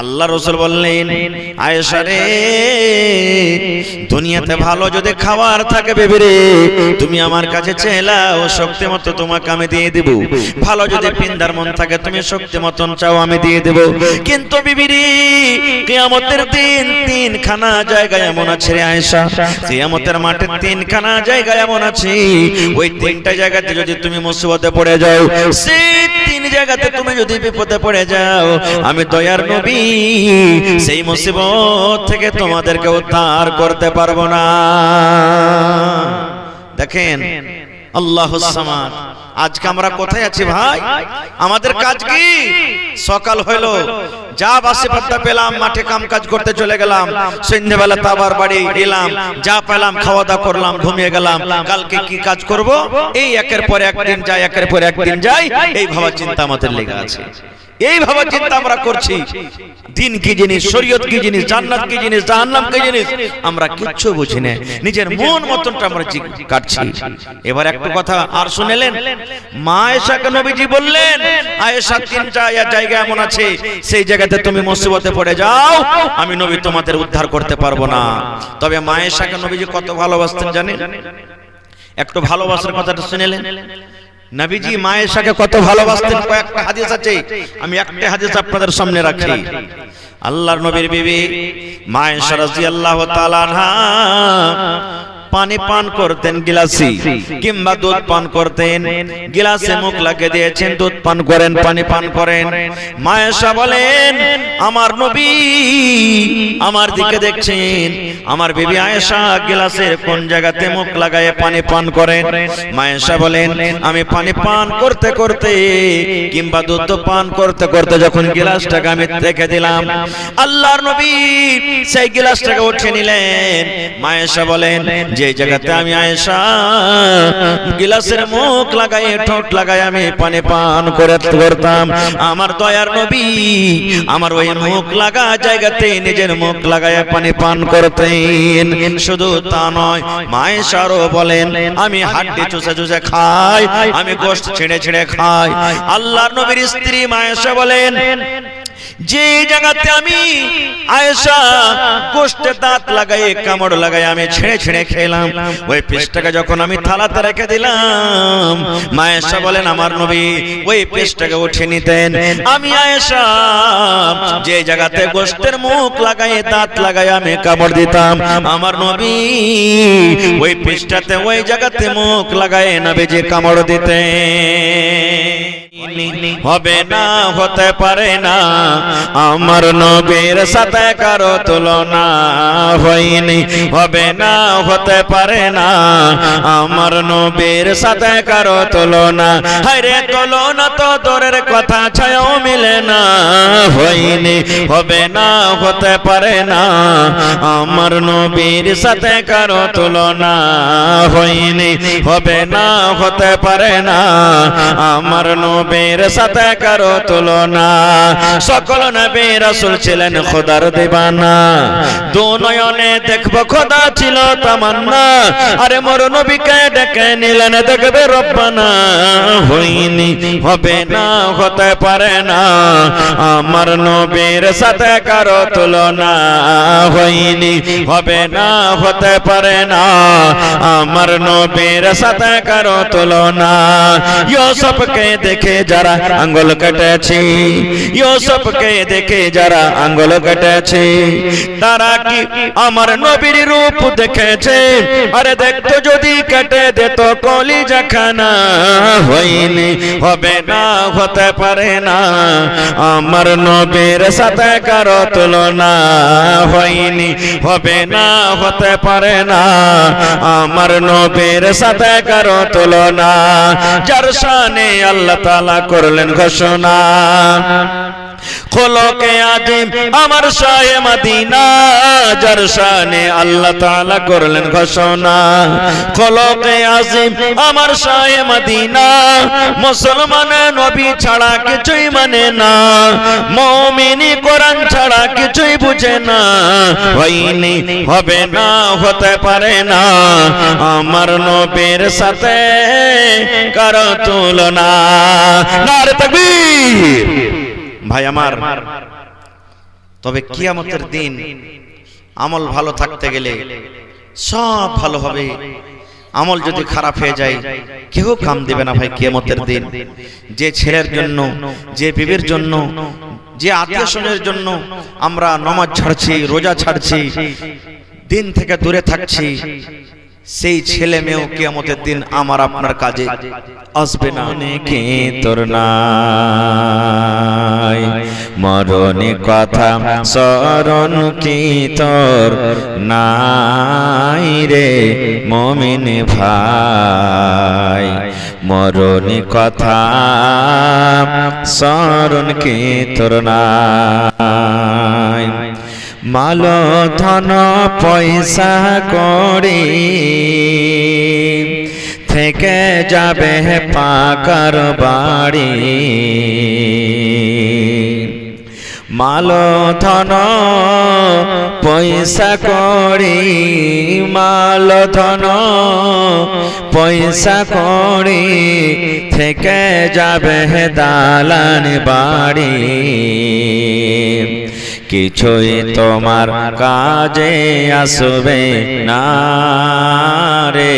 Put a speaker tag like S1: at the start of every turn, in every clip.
S1: আল্লাহ রাসূল বললেন, আয়েশা রে, দুনিয়াতে ভালো যদি খাবার থাকে বিবি রে, তুমি আমার কাছে চাইলাও, শক্তি মতো তোমাকে আমি দিয়ে দেব। ভালো যদি পিন্দার মন থাকে, তুমি শক্তি মতন চাও, আমি দিয়ে দেব। কিন্তু বিবি রে, কিয়ামতের দিন তিনখানা জায়গা এমন আছে রে আয়েশা, কিয়ামতের মাঠে তিনখানা জায়গা এমন আছে, ওই তিনটা জায়গাতে যদি তুমি মুসিবতে পড়ে যাও, সেই তিন জায়গাতে তুমি যদি বিপদে পড়ে যাও, আমি দয়ার নবী সেই মুসিবত থেকে তোমাদেরকে উদ্ধার করতে পারবো না। দেখেন আল্লাহুস সামাদ। আজকে আমরা কোথায় আছি ভাই? আমাদের কাজ কি? সকাল হইলো, যা বাসে পাত্তা পেলাম মাঠে কাম কাজ করতে চলে গেলাম, সন্ধ্যাবেলা আবার বাড়ি এলাম, যা পেলাম খাওয়া দাওয়া করলাম, ঘুমিয়ে গেলাম। কালকে কি কাজ করব, এই একের পর একদিন যায়, একের পর একদিন যায়, এই ভাবা চিন্তা আমাদের লেগে আছে। এই ভাবা চিন্তা আমরা করছি, দিন কি জিনিস, শরীয়ত কি জিনিস, জান্নাত কি জিনিস, জাহান্নাম কি জিনিস, আমরা কিচ্ছু বুঝি না। নিজের মন মতনটা আমরা কাটছি। এবার একটা কথা আর শুনেলেন, মা আয়েশাকে নবীজি বললেন, আয়েশা তিনটা জায়গা এমন আছে, সেই জায়গাতে তুমি মুসিবতে পড়ে যাও, আমি নবী তোমাদের উদ্ধার করতে পারবো না। তবে মা আয়েশাকে নবীজি কত ভালোবাসতেন জানেন? একটু ভালোবাসার কথাটা শুনেলেন। নবীজি মা আয়েশাকে কত ভালোবাসতেন, কয়েকটা হাদিস আছে, আমি একটা হাদিস আপনাদের সামনে রাখি। আল্লাহর নবীর বিবি মা আয়েশা রাদিয়াল্লাহু তাআলা আনহা পানি পান করতেন গিলাসে, কিংবা দুধ পান করতেন গিলাসে, মুখ লাগিয়ে দিয়েছেন, দুধ পান করেন, পানি পান করেন। মা আয়েশা বলেন, আমার নবী আমার দিকে দেখছেন, আমার বিবি আয়েশা গিলাসের কোন জায়গাতে মুখ লাগায় পানি পান করেন। মা আয়েশা বলেন, আমি পানি পান করতে করতে কিংবা দুধ পান করতে করতে যখন গিলাসটাকে আমি রেখে দিলাম, আল্লাহর নবী সেই গিলাসটাকে উঠিয়ে নিলেন। মা আয়েশা বলেন, যে জায়গাতে আমি আয়েশা গিলাসের মুখ লাগাই, ঠোঁট লাগাই আমি পানি পান করতাম, আমার দয়ার নবী আমার ওই মুখ লাগা জায়গাতে নিজের মুখ লাগায় পানি পান করতেন। শুধু তা নয়, মা আয়েশারও বলেন, আমি হাড্ডি চুষে চুষে খাই, আমি গোশত ছিঁড়ে ছিঁড়ে খাই। আল্লাহর নবীর স্ত্রী মা আয়েশা বলেন, যে জায়গাতে আমি আয়েশা গোশতে দাঁত লাগাই, কামড় লাগাই আমি ছেড়ে ছেড়ে খেলাম, ওই পিসটাকে যখন আমি থালাতে রেখে দিলাম, মা আয়েশা বলেন, আমার নবী ওই পিসটাকে উঠিয়ে নিতেন। আমি আয়েশা যে জায়গাতে গোশতের মুখ লাগাই, দাঁত লাগাই আমি কামড় দিতাম, আমার নবী ওই পিসটাতে ওই জায়গাতে মুখ লাগাই নবীজি কামড় দিতেন। হবে না, হতে পারে না, আমার নবীর সাথে কারো তুলনা হয়নি। হবে না, হতে পারে না, আমার নবীর সাথে কারো তুলনা। হায়রে তুলনা তো দূরের কথা, ছায়াও মিলে না হয়নি। হবে না, হতে পারে না, আমার নবীর সাথে কারো তুলনা হয়নি। হবে না, হতে পারে না, আমার নবীর সাথে কারো তুলনা। সকল নবী রাসূল ছিলেন খোদার দিবানা, দু নয়নে দেখবো খোদা ছিল তামান্না। আরে মোর নবীকে ডেকে নিলেন দেখবে রব্বানা। হয়নি, হবে না, হতে পারে না, আমার নবীর সাথে কারো তুলনা হয়নি। হবে না, হতে পারে না, আমার নবীর সাথে কারো তুলনা। ইউসুফকে দেখে যারা আঙ্গুল কেটেছে, ইউসুফকে দেখে যারা আঙ্গুল কেটেছে, তারা কি আমার নবীর রূপ দেখেছে? আরে দেখতো যদি কেটে দিত কলিজাখানা। হয়নি, হবে না, হতে পারে না, আমার নবীর সাথে কারো তুলনা হয়নি। হবে না, হতে পারে না, আমার নবীর সাথে কারো তুলনা। যার শানে আল্লাহ তাআলা করলেন ঘোষণা, খোলকে আজিম আমার শাহে মদিনা। যার শানে আল্লাহ তাআলা করলেন ঘোষণা, খোলকে আজিম আমার শাহে মদিনা। মুসলমান নবী ছাড়া কিছুই মানে না, মুমিনি কোরআন ছাড়া কিছুই বুঝে না। হয়নি, হবে না, হতে পারে না, আমার নবীর সাথে কারো তুলনা। নারে তাকবীর। ভাই আমার, তবে কিয়ামতের দিন আমল ভালো থাকতে গেলে সব ভালো হবে, আমল যদি খারাপ হয়ে যায় কেউ কাম দেবে না ভাই কিয়ামতের দিন। যে ছেলের জন্য, যে বিবির জন্য, যে আত্মীয় স্বজনের জন্য আমরা নামাজ ছাড়ছি, রোজা ছাড়ছি, দিন থেকে দূরে থাকছি, সেই ছেলে মেয়েও কিয়ামতের দিন আমার আপনার কাজে আসবে না।
S2: কি তোর নাই মরণে কথা স্মরণ কি তোর নাই রে মুমিন ভাই, মরণে কথা স্মরণ কি তোর নাই। মাল ধন পয়সা করে থেকে যাবে পাকার বাড়ি, মাল ধন পয়সা করে, মাল ধন পয়সা করে থেকে যাবে দালান বাড়ি, কিছুই তোমার কাজে আসবে না রে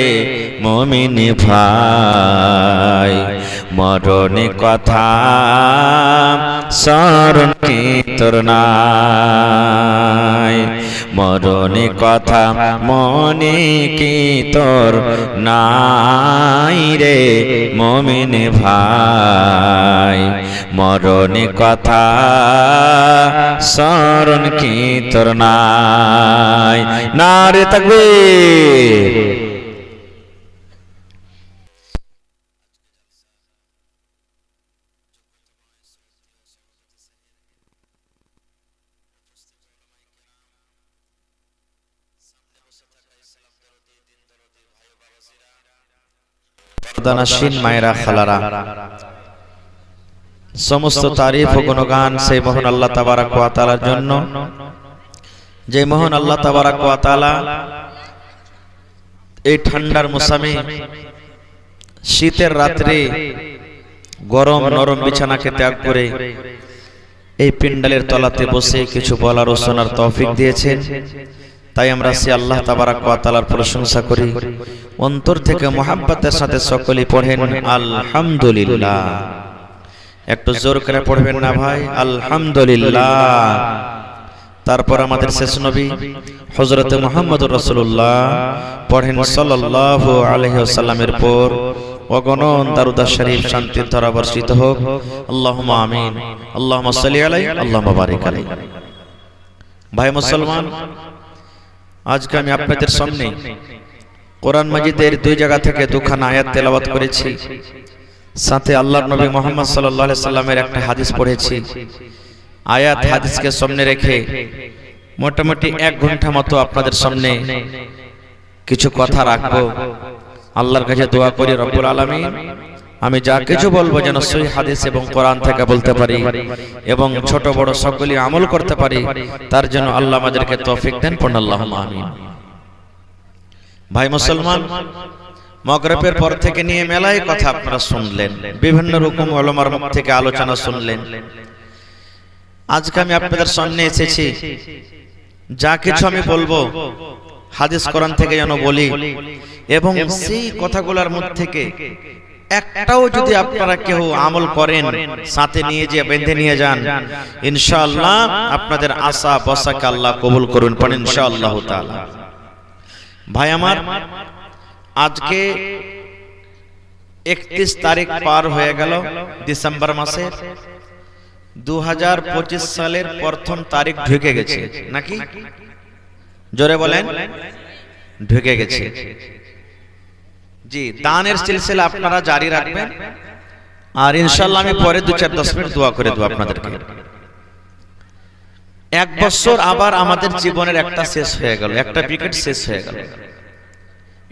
S2: মুমিন ভাই, মরণে কথা স্মরণ কি তোর নাই, মরণে কথা মনে কি তোর নাই রে মুমিন ভাই, মরণে কথা স্মরণ কি তোর নাই। নারে তাকবীর।
S1: পর্দানাসীন মায়েরা, খালারা, সমস্ত তারিফ ও গুণগান সেই মহান আল্লাহ তাবারক ওয়া তাআলার জন্য, যে মহান আল্লাহ তাবারক ওয়া তাআলা এই ঠান্ডার মৌসুমে শীতের রাত্রে গরম নরম বিছানাকে ত্যাগ করে এই পিন্ডালের তলাতে বসে কিছু বলার ও শোনার তৌফিক দিয়েছেন। তাই আমরা সে আল্লাহ তাবারক ওয়া তাআলার প্রশংসা করি, অন্তর থেকে মুহাব্বতের সাথে সকলেই পড়েন আলহামদুলিল্লাহ। একটু জোর করে পড়বেন না ভাই, আলহামদুলিল্লাহ। তারপর আমাদের শেষ নবী হযরত মুহাম্মদুর রাসূলুল্লাহ পড়েন সাল্লাল্লাহু আলাইহি ওয়াসাল্লামের পর অগণন দারুদ শরীফ শান্তির ধারা বর্ষিত হোক। আল্লাহুম্মা আমিন। আল্লাহুম্মা সাল্লি আলাইহি, আল্লাহুম্মা বারিক আলাইহি। ভাই মুসলমান, আজকে আমি আপনাদের সামনে কোরআন মাজিদের দুই জায়গা থেকে দুখানা আয়াত তেলাওয়াত করেছি, সাথে আল্লাহর নবী মুহাম্মদ সাল্লাল্লাহু আলাইহি সাল্লামের একটা হাদিস পড়েছি। আয়াত হাদিসকে সামনে রেখে মোটামুটি 1 ঘন্টা মতো আপনাদের সামনে কিছু কথা রাখবো। আল্লাহর কাছে দোয়া করি রব্বুল আলামিন আমি যা কিছু বলবো যেন সহিহ হাদিস এবং কোরআন থেকে বলতে পারি এবং ছোট বড় সকলেই আমল করতে পারি, তার জন্য আল্লাহ আমাদেরকে তৌফিক দেন। পড়ুন আল্লাহুম্মা আমিন। ভাই মুসলমান, মাগরিবের পর থেকে নিয়ে মেলায় কথা আপনারা শুনলেন, বিভিন্ন রকম উলামার মুখ থেকে আলোচনা শুনলেন। আজকে আমি আপনাদের সামনে এসেছি, যা কিছু আমি বলবো হাদিস কোরআন থেকে যেন বলি, এবং সেই কথাগুলোর মধ্যে থেকে একটাও যদি আপনারা কেউ আমল করেন, সাথে নিয়ে যে বেঁধে নিয়ে যান, ইনশাআল্লাহ আপনাদের আশা বসাকে আল্লাহ কবুল করুন। পড়েন ইনশাআল্লাহ তাআলা। ভাই আমার, আজকে 31 তারিখ পার হয়ে গেল ডিসেম্বর মাসের। 2025 সালের প্রথম তারিখ ঢুকে গেছে নাকি? জোরে বলেন, ঢুকে গেছে। জি, দানের সিলসিলা আপনারা জারি রাখবেন, আর ইনশাআল্লাহ আমি পরে 2-4-10 মিনিট দোয়া করে দেব আপনাদেরকে। 1 বছর আবার আমাদের জীবনের একটা শেষ হয়ে গেল, একটা পিরিয়ড শেষ হয়ে গেল।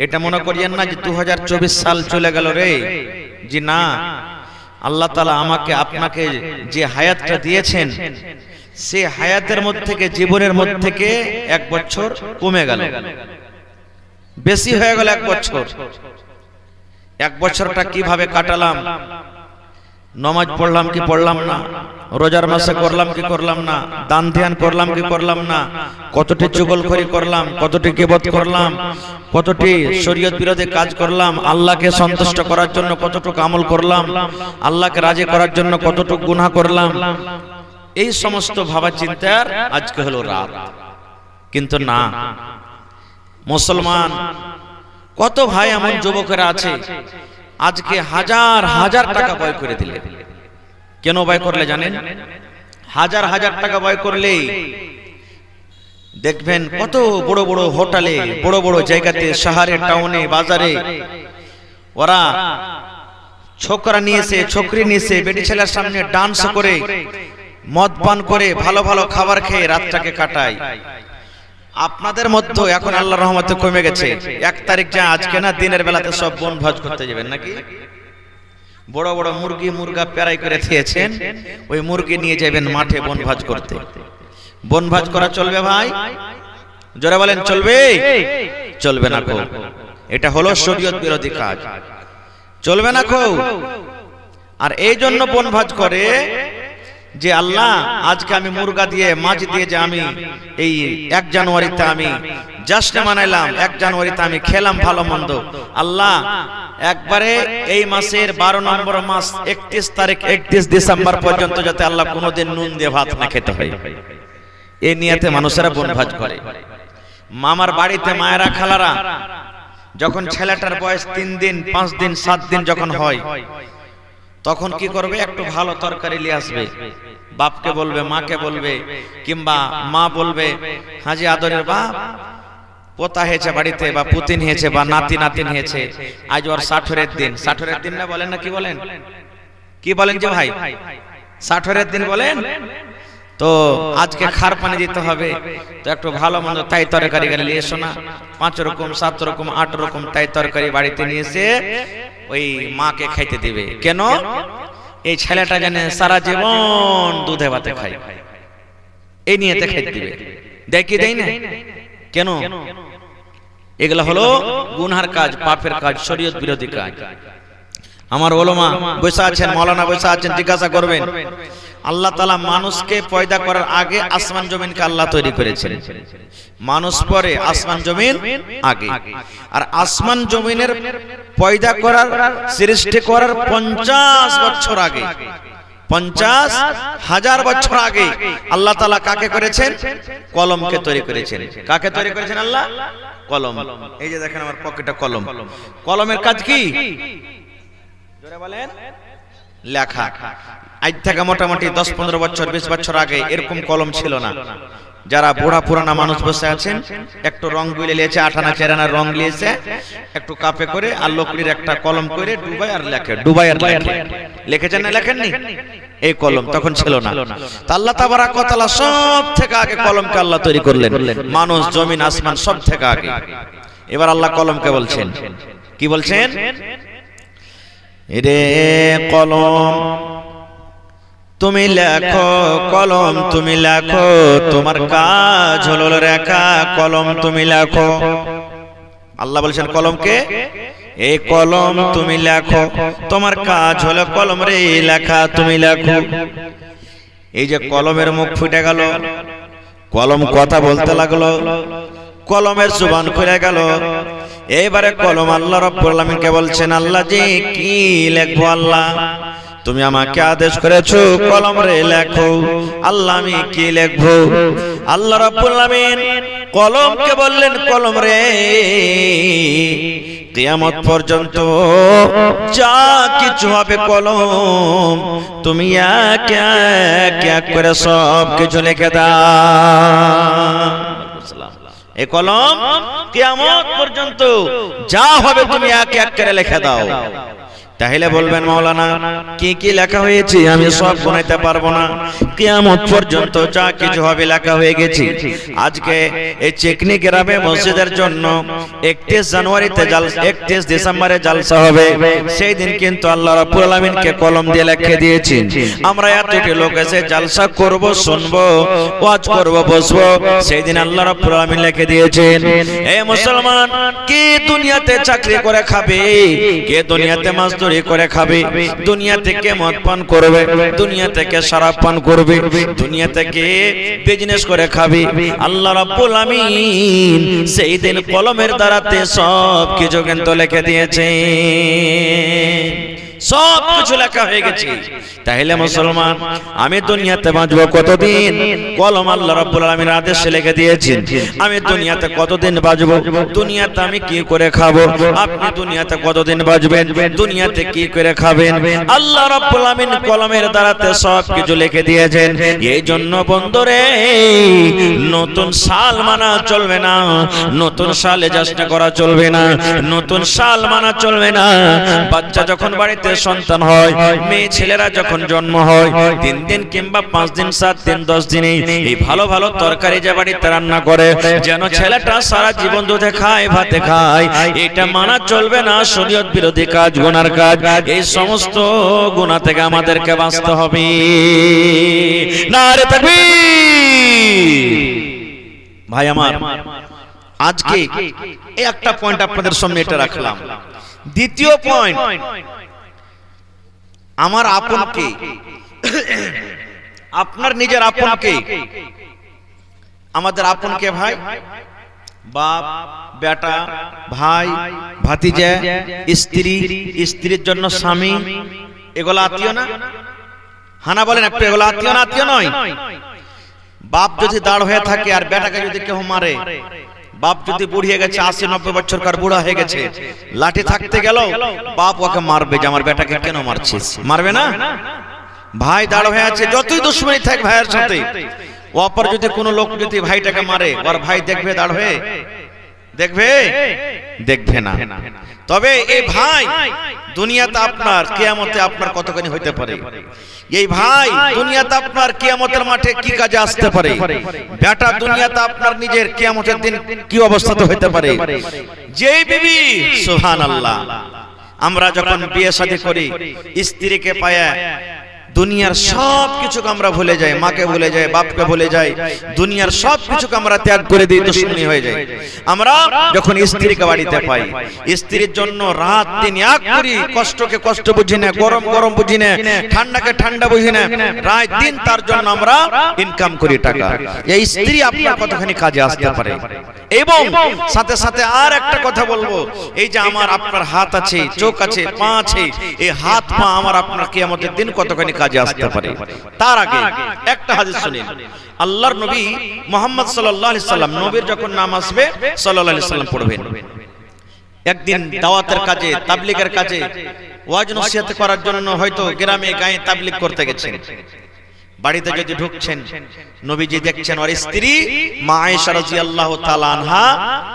S1: এটা মনে করিয়েন না যে 2024 সাল চলে গেল রে। জি না, আল্লাহ তাআলা আমাকে আপনাকে যে হায়াতটা দিয়েছেন, সেই হায়াতের মধ্যে থেকে, জীবনের মধ্যে থেকে 1 বছর কমে গেল, বেশি হয়ে গেল 1 বছর। 1 বছরটা কিভাবে কাটালাম, নামাজ পড়লাম কি পড়লাম না, রোজার মাসে করলাম কি করলাম না, দান ধ্যান করলাম কি করলাম না, কতটি চুগলখড়ি করলাম, কতটি গীবত করলাম, কতটি শরীয়ত বিরোধী কাজ করলাম, আল্লাহকে সন্তুষ্ট করার জন্য কতটুকু আমল করলাম, আল্লাহকে রাজি করার জন্য কতটুকু গুনাহ করলাম, এই সমস্ত ভাবা চিন্তার আজকে হলো রাত। কিন্তু না, মুসলমান কত ভাই এমন যুবকেরা আছে আজকে হাজার হাজার টাকা ব্যয় করে দিলে। কেন ব্যয় করলে জানেন? হাজার হাজার টাকা ব্যয় করলে দেখবেন কত বড় বড় হোটেলে, বড় বড় জায়গাতে, শহরে, টাউনে, বাজারে ওরা ছোকরা নিয়েছে, ছোকরি নিয়েছে, বেটি ছেলের সামনে ডান্স করে, মদ পান করে, ভালো ভালো খাবার খেয়ে রাতটাকে কাটায়। আপনাদের মধ্যে এখন আল্লাহর রহমতে কমে গেছে। 1 তারিখ যা আজকে না, দিনের বেলাতে সব বনভোজ করতে যাবেন নাকি? বড় বড় মুরগি মুরগা পেরাই করে দিয়েছেন, ওই মুরগি নিয়ে যাবেন মাঠে বনভোজ করতে। বনভোজ করা চলবে ভাই? জোরে বলেন চলবে? চলবে না কো, এটা হলো শরীয়ত বিরোধী কাজ, চলবে না কো। আর এই জন্য বনভোজ করে যে আল্লাহ আজকে আমি মুরগা দিয়ে, মাছ দিয়ে যে আমি এই 1 জানুয়ারিতে আমি জাশ্ন মানাইলাম, 1 জানুয়ারিতে আমি খেলাম ভালো মন্দ, আল্লাহ একবারে এই মাসের 12 নম্বর মাস 31 তারিখ 31 ডিসেম্বর পর্যন্ত যাতে আল্লাহ কোনোদিন নুন দিয়ে ভাত না খেতে হয়, এই নিয়তে মানুষেরা বনভোজ করে। মামার বাড়িতে মায়েরা খালারা যখন ছেলেটার বয়স 3 দিন 5 দিন 7 দিন যখন হয়, তখন কি করবে? একটু ভালো তরকারি নিয়ে আসবে, বাপকে বলবে, মাকে বলবে, কিংবা মা বলবে, হাজি আদরের বাপ পোতা হয়েছে বাড়িতে, বা পুতিন হয়েছে, বা নাতি নাতিন হয়েছে, আজ ওর 60-এর দিন। 60-এর দিন না বলেন না? কি বলেন? কি বলেন যে ভাই 60-এর দিন বলেন? তো আজকে খার পানি দিতে হবে, তো একটু ভালো মন্দ তাই তরকারি গেলে নিয়ে এসো না, 5 রকম 7 রকম 8 রকম তাই তরকারি বাড়িতে নিয়ে এসে ওই মাকে খাইতে দিবে। কেন? এই ছেলেটা জানে সারা জীবন দুধে ভাতে খায়, এই নিয়েতে খাইতে দিবে। দেখি দেই না কেন? এগুলা হলো গুনহার কাজ, পাপের কাজ, শরীয়ত বিরোধী কাজ। আমার ওলামা বসে আছেন, মাওলানা বসে আছেন, জিজ্ঞাসা করবেন আল্লাহ তাআলা মানুষকে পয়দা করার আগে আসমান জমিনকে আল্লাহ তৈরি করেছেন, মানুষ পরে, আসমান জমিন আগে। আর আসমান জমিনের পয়দা করার, সৃষ্টি করার 50 বছর আগে, 50,000 বছর আগে আল্লাহ তাআলা কাকে করেছেন? কলমকে তৈরি করেছেন। কাকে তৈরি করেছেন আল্লাহ? কলম। এই যে দেখেন আমার পকেটে কলম। কলমের কাজ কি? জোরে বলেন। লেখা। আজ থেকে মোটামুটি 10-15 বছর 20 বছর আগে এরকম কলম ছিল না। যারা বুড়া পুরানা মানুষ বসে আছেন, একটু রং গুলে লিয়েছে, 8 আনা 4 আনা রং লিয়েছে, একটু কাপে করে আর লকড়ির একটা কলম করে ডুবাই আর লেখে, ডুবাই আর লেখে। লিখেছেন না লেখেননি? এই কলম তখন ছিল না। তা আল্লাহ তাবারাক ওয়া তাআলা সব থেকে আগে কলমকে আল্লাহ তৈরি করলেন, মানুষ, জমিন, আসমান সব থেকে আগে। এবার আল্লাহ কলমকে বলছেন, কি বলছেন? রে কলম তুমি লেখো, কলম তুমি লেখো, তোমার কাজ হলো লেখা, কলম তুমি লেখো। আল্লাহ বলছেন কলমকে, এই কলম তুমি লেখো, তোমার কাজ হলো কলম রে লেখা, তুমি লেখো। এই যে কলমের মুখ ফুটে গেল, কলম কথা বলতে লাগলো, কলমের জবান খুলে গেল। এইবারে কলম আল্লাহ রাব্বুল আলামিনকে বলছেন, আল্লাহ জি কি লিখবো? আল্লাহ তুমি আমাকে আদেশ করেছো কলম রে লেখো, আল্লাহ আমি কি লিখবো? আল্লাহ রাব্বুল আলামিন কলমকে বললেন, কলম রে কিয়ামত পর্যন্ত যা কিছু হবে কলম তুমি এক এক করে সব কিছু লিখে দাও। এই কলম কিয়ামত পর্যন্ত যা হবে তুমি এক এক করে লিখে দাও। তাহলে বলবেন মাওলানা কি কি লেখা হয়েছে আমি সব গোনাইতে পারবো না, কিয়ামত পর্যন্ত যা কিছু হবে লেখা হয়ে গেছে। আজকে এই চিকনি গ্রামে মসজিদের জন্য 31 জানুয়ারিতে 31 ডিসেম্বরে জালসা হবে, সেই দিন কিন্তু আল্লাহ রাব্বুল আলামিনকে কলম দিয়ে লিখে দিয়েছেন। আমরা এতটি লোক এসে জালসা করব, শুনবো, ওয়াজ করব, বসবো, সেই দিন আল্লাহ রাব্বুল আলামিন লিখে দিয়েছেন। এই মুসলমান কে দুনিয়াতে চাকরি করে খাবে, কে দুনিয়াতে মাসদুরি চুরি করে খাবে, দুনিয়া থেকে মদ পান করবে, দুনিয়া থেকে শরাব পান করবে, দুনিয়া থেকে বিজনেস করে খাবে। আল্লাহ রাব্বুল আমিন সেই দিন কলমের দ্বারাতে সব কিছু কিন্তু লিখে দিয়েছে, সব কিছু লেখা হয়ে গেছে। তাহলে মুসলমান, আমি দুনিয়াতে বাঁচবো কতদিন? কলম আল্লাহ রাব্বুল আলামিন আদেশে লিখে দিয়েছেন। আমি দুনিয়াতে কতদিন বাঁচবো, দুনিয়াতে আমি কি করে খাবো, আপনি দুনিয়াতে কতদিন বাঁচবেন, দুনিয়াতে কি করে খাবেন, আল্লাহ রাব্বুল আলামিন কলমের দ্বারাতে সব কিছু লিখে দিয়েছেন। এই জন্য বন্ধুরে, নতুন সাল মানা চলবে না, নতুন সালে যাত্রা করা চলবে না, নতুন সাল মানা চলবে না। বাচ্চা যখন বাড়িতে সন্তান হয়, মেয়ে ছেলেরা যখন জন্ম হয়, 3 দিন কিংবা 5 দিন, 7 দিন, 10 দিনে এই ভালো ভালো তরকারি যে বাড়িতে রান্না করে, যেন ছেলেটা সারা জীবন দুধে খায়, ভাতে খায়, এটা মানা চলবে না। শরীয়ত বিরোধী কাজ, গুনার কাজ। এই সমস্ত গুনাহ থেকে আমাদেরকে বাঁচতে হবে। নারে তাকবীর। ভাই আমার, আজকে এই একটা পয়েন্ট আপনাদের সামনে এটা রাখলাম। দ্বিতীয় পয়েন্ট, আমার আপনকে, আপনার নিজের আপনকে, আমাদের আপনকে ভাই, বাপ, বেটা, ভাই, ভাতিজা, স্ত্রী, স্ত্রীর জন্য স্বামী, এগুলো আত্মীয় না? হানা বলেন একটু, এগুলো আত্মীয় না? আত্মীয় নয়। বাপ যদি দাঁড় হয়ে থাকে আর বেটাকে যদি কেউ মারে, বাপ যদি বুড়িয়ে গেছে, 80-90 বছরকার বুড়া হয়ে গেছে, লাঠি থাকতে গেল, বাপ ওকে মারবে যে আমার বেটাকে কেন মারছিস, মারবে না? ভাই দাঁড় হয়ে আছে, যতই দুশ্মনী থাক ভাইয়ের সাথে, অপর যদি কোনো লোক যদি ভাইটাকে মারে, ওর ভাই দেখবে দাঁড় হয়ে? দেখবে? দেখবে না। তবে এই ভাই দুনিয়াতে আপনার, কিয়ামতে আপনার কতখানি হইতে পারে। এই ভাই দুনিয়াতে আপনার কিয়ামতের মাঠে কি কাজে আসতে পারে। বেটা দুনিয়াতে আপনার নিজের কিয়ামতের দিন কি অবস্থাতে হইতে পারে। যেই বিবি, সুবহানাল্লাহ, আমরা যখন বিয়ে শাদী করি, স্ত্রীকে পায়া দুনিয়ার সব কিছুকে আমরা ভুলে যাই, মাকে ভুলে যাই, বাপকে ভুলে যাই, দুনিয়ার সব কিছুকে আমরা ত্যাগ করে দিই, দুশ্মনী হয়ে যাই। আমরা যখন স্ত্রীকে বাড়িতে পাই, স্ত্রীর জন্য রাত দিন এক করি, কষ্টকে কষ্ট বুঝি না, গরম গরম বুঝি না, ঠান্ডাকে ঠান্ডা বুঝি না, রাত দিন তার জন্য আমরা ইনকাম করি টাকা। এই স্ত্রী আপনার কতখানি কাজে আসতে পারে। এবং সাথে সাথে আর একটা কথা বলবো, এই যে আমার আপনার হাত আছে, চোখ আছে, পা আছে, এই হাত পা আমার আপনার কিয়ামতের দিন কতখানি কাজে আসতে পারে। তার আগে একটা হাদিস শুনেন। আল্লাহর নবী মুহাম্মদ সাল্লাল্লাহু আলাইহি সাল্লাম, নবীর যখন নাম আসবে সাল্লাল্লাহু আলাইহি সাল্লাম পড়বেন। একদিন দাওয়াতের কাজে, তাবলীগের কাজে, ওয়াজ নসিহত করার জন্য হয়তো গ্রামে গায়ে তাবলীগ করতে গেছেন। বাড়িতে যদি ঢুকছেন, নবীজি দেখছেন ওর স্ত্রী মা আয়েশা রাদিয়াল্লাহু তাআলা আনহা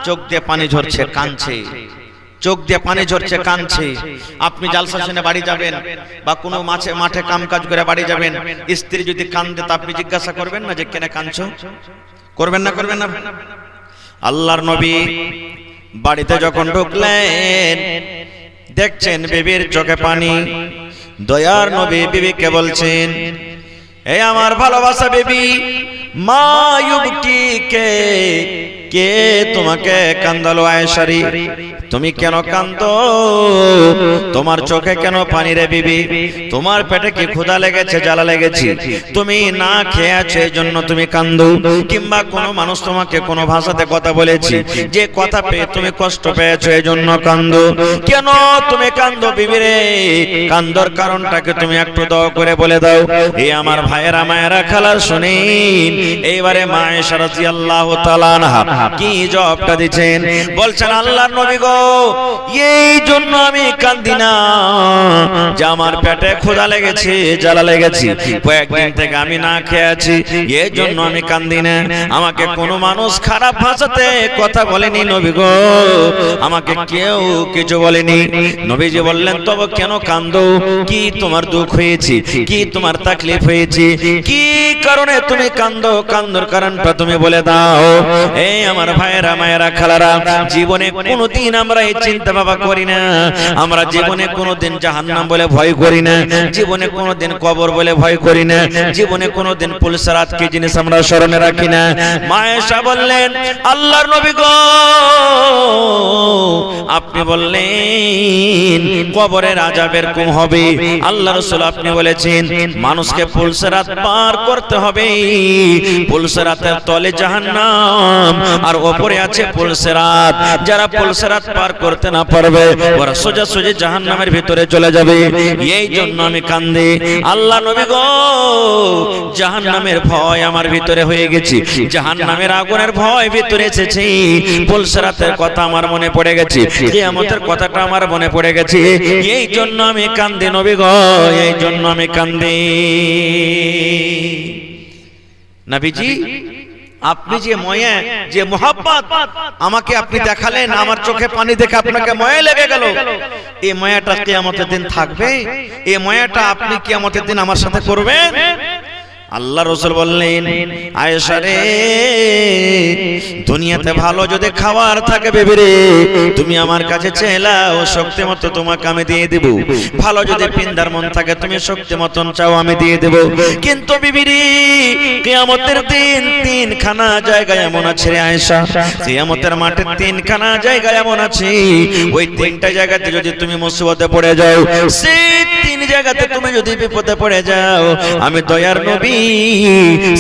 S1: চোখ দিয়ে পানি ঝরছে, কাঁদছে, চোখ দিয়ে পানি ঝরছে, কাঁদছে। আপনি জালসা শুনে বাড়ি যাবেন বা কোনো মাঠে কাম কাজ করে বাড়ি যাবেন, স্ত্রী যদি কাঁদে তা আপনি জিজ্ঞাসা করবেন না যে কেন কাঁদছো? করবেন না? করবেন না? আল্লাহর নবী বাড়িতে যখন ঢুকলেন, দেখছেন বিবির চোখে পানি। দয়ার নবী বিবিকে বলছেন, এ আমার ভালোবাসা বিবি, মা ইউবকিকে, কে তোমাকে কান্দালো আয়েশারি? তুমি কেন কান্দো? তোমার চোখে কেন পানি রে বিবি? তোমার পেটে কি ক্ষুধা লেগেছে, জ্বালা লেগেছে? তুমি না খেয়ে আছো এই জন্য তুমি কান্দো? কিংবা কোনো মানুষ তোমাকে কোনো ভাষাতে কথা বলেছে, যে কথা পেয়ে তুমি কষ্ট পেয়েছো এই জন্য কান্দো? কেন তুমি কান্দো বিবি রে? কান্দর কারণটাকে তুমি একটু দাও করে বলে দাও। এই আমার ভাইয়েরা, মায়েরা, খালার শুনেন, এইবারে মা আয়েশা রাদিয়াল্লাহু তাআলা আনহা কি জবাবটা দিচ্ছেন? বলছেন, আল্লাহর নবী গো, এই জন্য আমি কান্দি না যে আমার পেটে ক্ষুধা লেগেছে, জ্বালা লেগেছে, কয়েকদিন থেকে আমি না খেয়ে আছি, এই জন্য আমি কান্দি না। আমাকে কোনো মানুষ খারাপ ভাষাতে কথা বলেনি নবী গো, আমাকে কেউ কিছু বলেনি। নবীজি বললেন, তবে কেন কান্দো? কি তোমার দুঃখ হয়েছে? কি তোমার তাকলিফ হয়েছে? কি কারণে তুমি কান্দো? কান্দর কারণটা তুমি বলে দাও। এই
S2: আমার ভাইয়েরা মায়েরা খালারা, জীবনে কোনোদিন আমরা এই চিন্তা ভাবনা করি না, আমরা জীবনে কোনোদিন জাহান্নাম বলে ভয় করি না, জীবনে কোনোদিন কবর বলে ভয় করি না, জীবনে কোনোদিন পুলসরাত কি জিনিস আমরা স্মরণে রাখি না। মা আয়েশা বললেন, আল্লাহর নবী গো, আপনি বললেন কবরের আযাব এরকম হবে, আল্লাহ রাসূল আপনি বলেছেন মানুষকে পুলসরাত পার করতে হবে, পুলসরাতের তলে জাহান্নাম আর উপরে আছে পুলসরাত, যারা পুলসরাত পার করতে না পারবে ওরা সোজা সোজা জাহান্নামের ভিতরে চলে যাবে। এই জন্য আমি কান্দি, আল্লাহ নবী গো, জাহান্নামের ভয় আমার ভিতরে হয়ে গেছে, জাহান্নামের আগুনের ভয় ভিতরে এসেছে, পুলসরাতের কথা আমার মনে পড়ে গেছে, কিয়ামতের কথাটা আমার মনে পড়ে গেছে, এই জন্য আমি কান্দি নবী গো, এই জন্য আমি কান্দি। নবীজি আপনি যে ময়া, যে মোহাব্বত আমাকে আপনি দেখালেন, আমার চোখে পানি দেখে আপনাকে ময়া লেগে গেল, এই ময়াটা কিয়ামতের দিন থাকবে, এই ময়াটা আপনি কিয়ামতের দিন আমার সাথে করবেন। আল্লাহ রাসূল বললেন, আয়েশা রে, দুনিয়াতে ভালো যদি খাবার থাকে বেবি রে, তুমি আমার কাছে চাইলাও, শক্তি মতো তোমাকে আমি দিয়ে দেব, ভালো যদি পিন্দার মন থাকে তুমি শক্তি মতন চাও আমি দিয়ে দেব, কিন্তু বিবি রে, কিয়ামতের দিন তিনখানা জায়গা এমন আছে রে আয়েশা, কিয়ামতের মাঠে তিনখানা জায়গা এমন আছে, ওই তিনটা জায়গাতে যদি তুমি মুসিবতে পড়ে যাও, সেই তিন জায়গাতে তুমি যদি বিপদে পড়ে যাও, আমি দয়ার নবী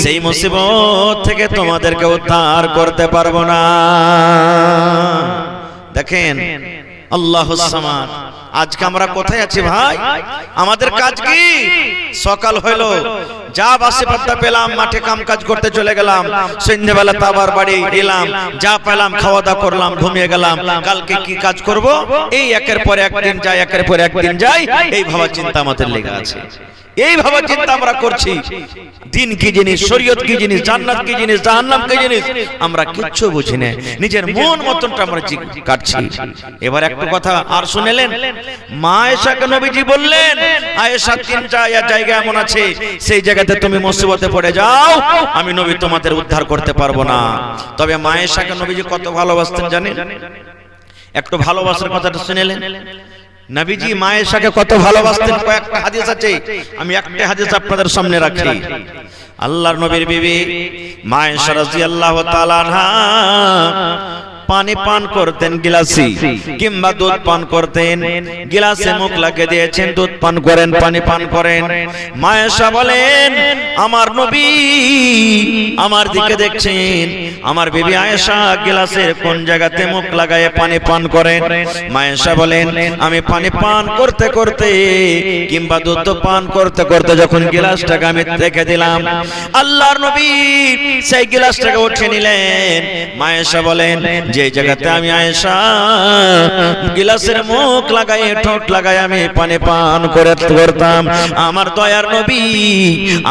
S2: সেই মুসিবত থেকে তোমাদেরকে উদ্ধার করতে পারবো না। দেখেন আল্লাহুস সামাদ, আজকে আমরা কোথায় আছি ভাই? আমাদের কাজ কি? সকাল হইলো, যা বাসে পাত্তা পেলাম মাঠে কাম কাজ করতে চলে গেলাম, সন্ধ্যাবেলা তাবার বাড়ি এলাম, যা পেলাম খাওয়া দাওয়া করলাম, ঘুমিয়ে গেলাম, কালকে কি কাজ করব, এই একের পর একদিন যায়, একের পর একদিন যায়, এই ভাবার চিন্তা আমাদের লেগে আছে, এই ভাবার চিন্তা আমরা করছি। দিন কি জিনিস, শরীয়ত কি জিনিস, জান্নাত কি জিনিস, জাহান্নাম কি জিনিস আমরা কিচ্ছু বুঝি না, নিজের মন মতনটা আমরা কাটছি। এবার একটা কথা আর শুনেলেন, মা আয়েশাকে নবীজি বললেন, আয়েশা তিনটা জায়গা এমন আছে, সেই জায়গাতে তুমি মুসিবতে পড়ে যাও, আমি নবী তোমাদের উদ্ধার করতে পারবো না। তবে মা আয়েশাকে নবীজি কত ভালোবাসতেন জানেন? একটু ভালোবাসার কথাটা শুনেলেন, নবীজি মা আয়েশাকে কত ভালোবাসতেন, কয়েকটা হাদিস আছে, আমি একটা হাদিস আপনাদের সামনে রাখি। আল্লাহর নবীর বিবি মা আয়েশা রাদিয়াল্লাহু তাআলা আনহা পানি পান করতেন গিলাসে, কিংবা দুধ পান করতেন, গিলাসে মুখ লাগিয়ে দিয়েছেন, দুধ পান করেন, পানি পান করেন। মা আয়েশা বলেন, আমার নবী আমার দিকে দেখছেন, আমার বিবি আয়েশা গিলাসের কোন জায়গাতে মুখ লাগায়ে পানি পান করেন। মা আয়েশা বলেন, আমি পানি পান করতে করতে কিংবা দুধ পান করতে করতে যখন গিলাসটাকে আমি রেখে দিলাম, আল্লাহর নবী সেই গিলাসটাকে উঠিয়ে নিলেন। মা আয়েশা বলেন, যে জায়গাতে আমি আয়েশা গিলাসের মুখ লাগাই, ঠোঁট লাগাই আমি পানি পান করতাম, আমার দয়ার নবী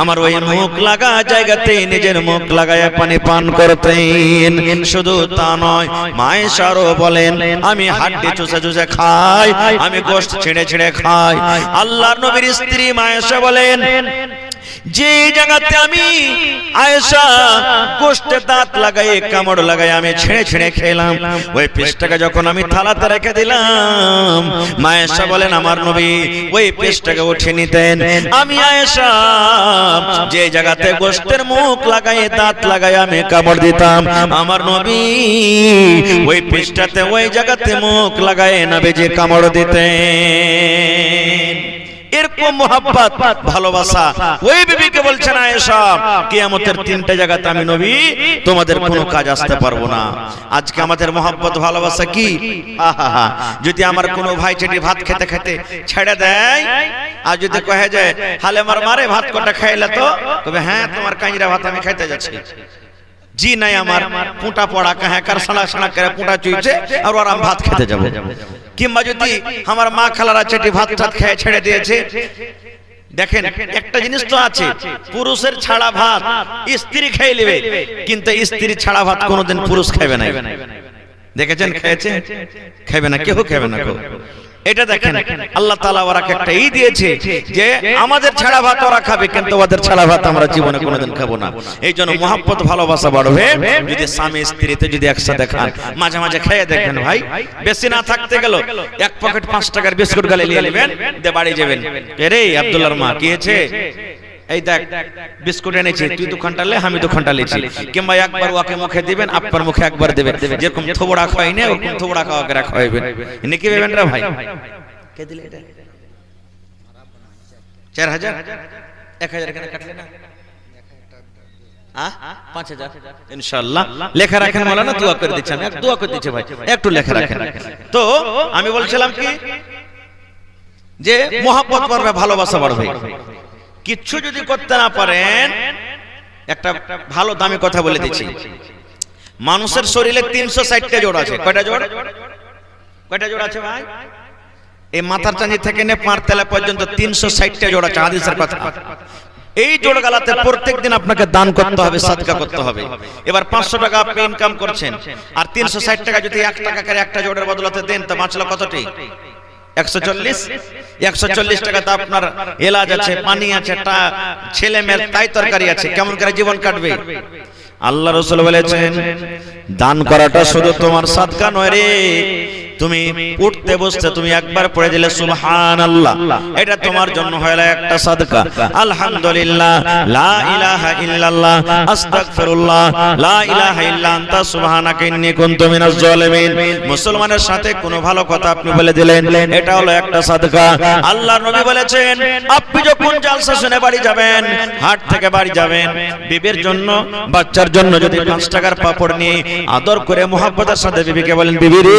S2: আমার ওই মুখ লাগা জায়গাতে নিজের মুখ লাগায় পানি পান করতেন। শুধু তা নয়, মা আয়েশা আরো বলেন, আমি হাড্ডি চুষে চুষে খাই, আমি গোশত ছিঁড়ে ছিঁড়ে খাই। আল্লাহর নবীর স্ত্রী মা আয়েশা বলেন, যে জায়গাতে আমি আয়েশা গোশতে দাঁত লাগাই, কামড় লাগাই আমি ছেড়ে ছেড়ে খেলাম, ওই পিসটাকে যখন আমি থালাতে রেখে দিলাম, মা আয়েশা বলেন আমার নবী ওই পিসটাকে উঠিয়ে নিতেন। আমি আয়েশা যে জায়গাতে গোশতের মুখ লাগাই, দাঁত লাগাই আমি কামড় দিতাম, আমার নবী ওই পিসটাতে ওই জায়গাতে মুখ লাগাই নবীজি কামড় দিতেন। এরকম মোহাব্বত ভালোবাসা ওই বিবিকে বলছেন আয়েশা, কিয়ামতের তিনটা জায়গাতে আমি নবী তোমাদের কোনো কাজ আসতে পারবো না। আজকে আমাদের মোহাব্বত ভালোবাসা কি? আহা, যদি আমার কোনো ভাই ছেটি ভাত খেতে খেতে ছেড়ে দেয়, আর যদি কহে যায় হালে মারে ভাত কটা খাইলে, তো তবে হ্যাঁ তোমার কাঁচরা ভাত আমি খাইতে যাচ্ছি, জি নাই আমার পুঁটা পড়া কাহে কার সালা সালা করে পুঁটা চুইছে আর ওর আমি ভাত খেতে যাব। কিংবা যদি আমার মা খালারা চেটি ভাত টাত খেয়ে ছেড়ে দিয়েছে, দেখেন একটা জিনিস তো আছে, পুরুষের ছাড়া ভাত স্ত্রী খেয়ে নেবে, কিন্তু স্ত্রী ছাড়া ভাত কোনোদিন পুরুষ খাবে না। দেখেছেন? খেয়েছে? খাবে না, কেউ খাবে না।
S1: এটা দেখেন আল্লাহ তাআলা ওরাকে একটা ই দিয়েছে যে আমাদের ছাড়া ভাত ওরা খাবে, কিন্তু ওদের ছাড়া ভাত আমরা জীবনে কোনোদিন খাবো না। এই জন্য মহব্বত ভালোবাসা বাড়বে যদি স্বামী স্ত্রীতে যদি একসাথে খান। মাঝে মাঝে খেয়ে দেখেন ভাই, বেশি না থাকতে গেল এক পকেট 5 টাকার বিস্কুট গালে নিয়ে নেবেন, দিয়ে বাড়ি যাবেন। রে আব্দুল্লাহর মা কি হয়েছে, এই দেখ বিস্কুট এনেছি, তুই 2 ঘন্টা লে আমি 2 ঘন্টা লেছি। কিংবা একবার ওকে মুখে দিবেন, আপনার মুখে একবার দেবেন, যেরকম থোবড়া খাওয়াই না ওরকম থোবড়া খাওয়াকে খাওয়াইবেন। নাকি ভেবেন রে ভাই? কে দিলে এটা? 4000 1000 এখানে কাটলে না, 5000 ইনশাআল্লাহ লেখা রাখেন। মাওলানা দোয়া করে দিচ্ছি, আমি এক দোয়া করে দিচ্ছি ভাই, একটু লেখা রাখেন। তো আমি বলছিলাম কি যে মহব্বত বাড়বে, ভালোবাসা বাড়বে। কিচ্ছু যদি করতে না পারেন, একটা ভালো দামি কথা বলে দিচ্ছি, মানুষের শরীরে 360টা জোড় আছে। কয়টা জোড়? কয়টা জোড় আছে ভাই? এই মাথার চাঁদি থেকে নে পাঁর তেলা পর্যন্ত 360টা জোড় আছে, হাদিসের কথা। এই জোড়গালাতে প্রত্যেকদিন আপনাকে দান করতে হবে, সাদকা করতে হবে। এবার 500 টাকা আপনি ইনকাম করছেন, আর 360 টাকা যদি 1 টাকা করে একটা জোড়ের বদলাতে দেন, তো বাঁচলো কতটি? 140 টাকা। তো আপনার এলাজ আছে, পানি আছে, ছেলে মেয়ের তাই তরকারি আছে, কেমন করে জীবন কাটবে? আল্লাহ রাসূল বলেছেন দান করাটা শুধু তোমার সাদকা নয় রে, তুমি উঠতে বসতে তুমি একবার পড়ে দিলে সুবহানাল্লাহ, এটা তোমার জন্য হলো একটা সাদকা। আলহামদুলিল্লাহ, লা ইলাহা ইল্লাল্লাহ, আস্তাগফিরুল্লাহ, লা ইলাহা ইল্লা আনতা সুবহানাকা ইন্নী কুনতু মিনাজ জালিমিন। মুসলমানের সাথে কোনো ভালো কথা আপনি বলে দিলেন, এটা হলো একটা সাদকা। আল্লাহর নবী বলেছেন আপনি যখন জালসা শুনে বাড়ি যাবেন, হাট থেকে বাড়ি যাবেন, বিবির জন্য বাচ্চার জন্য যদি 5 টাকার পাপড় নিয়ে আদর করে মুহাব্বতের সাথে বিবিকে বলেন, বিবি রে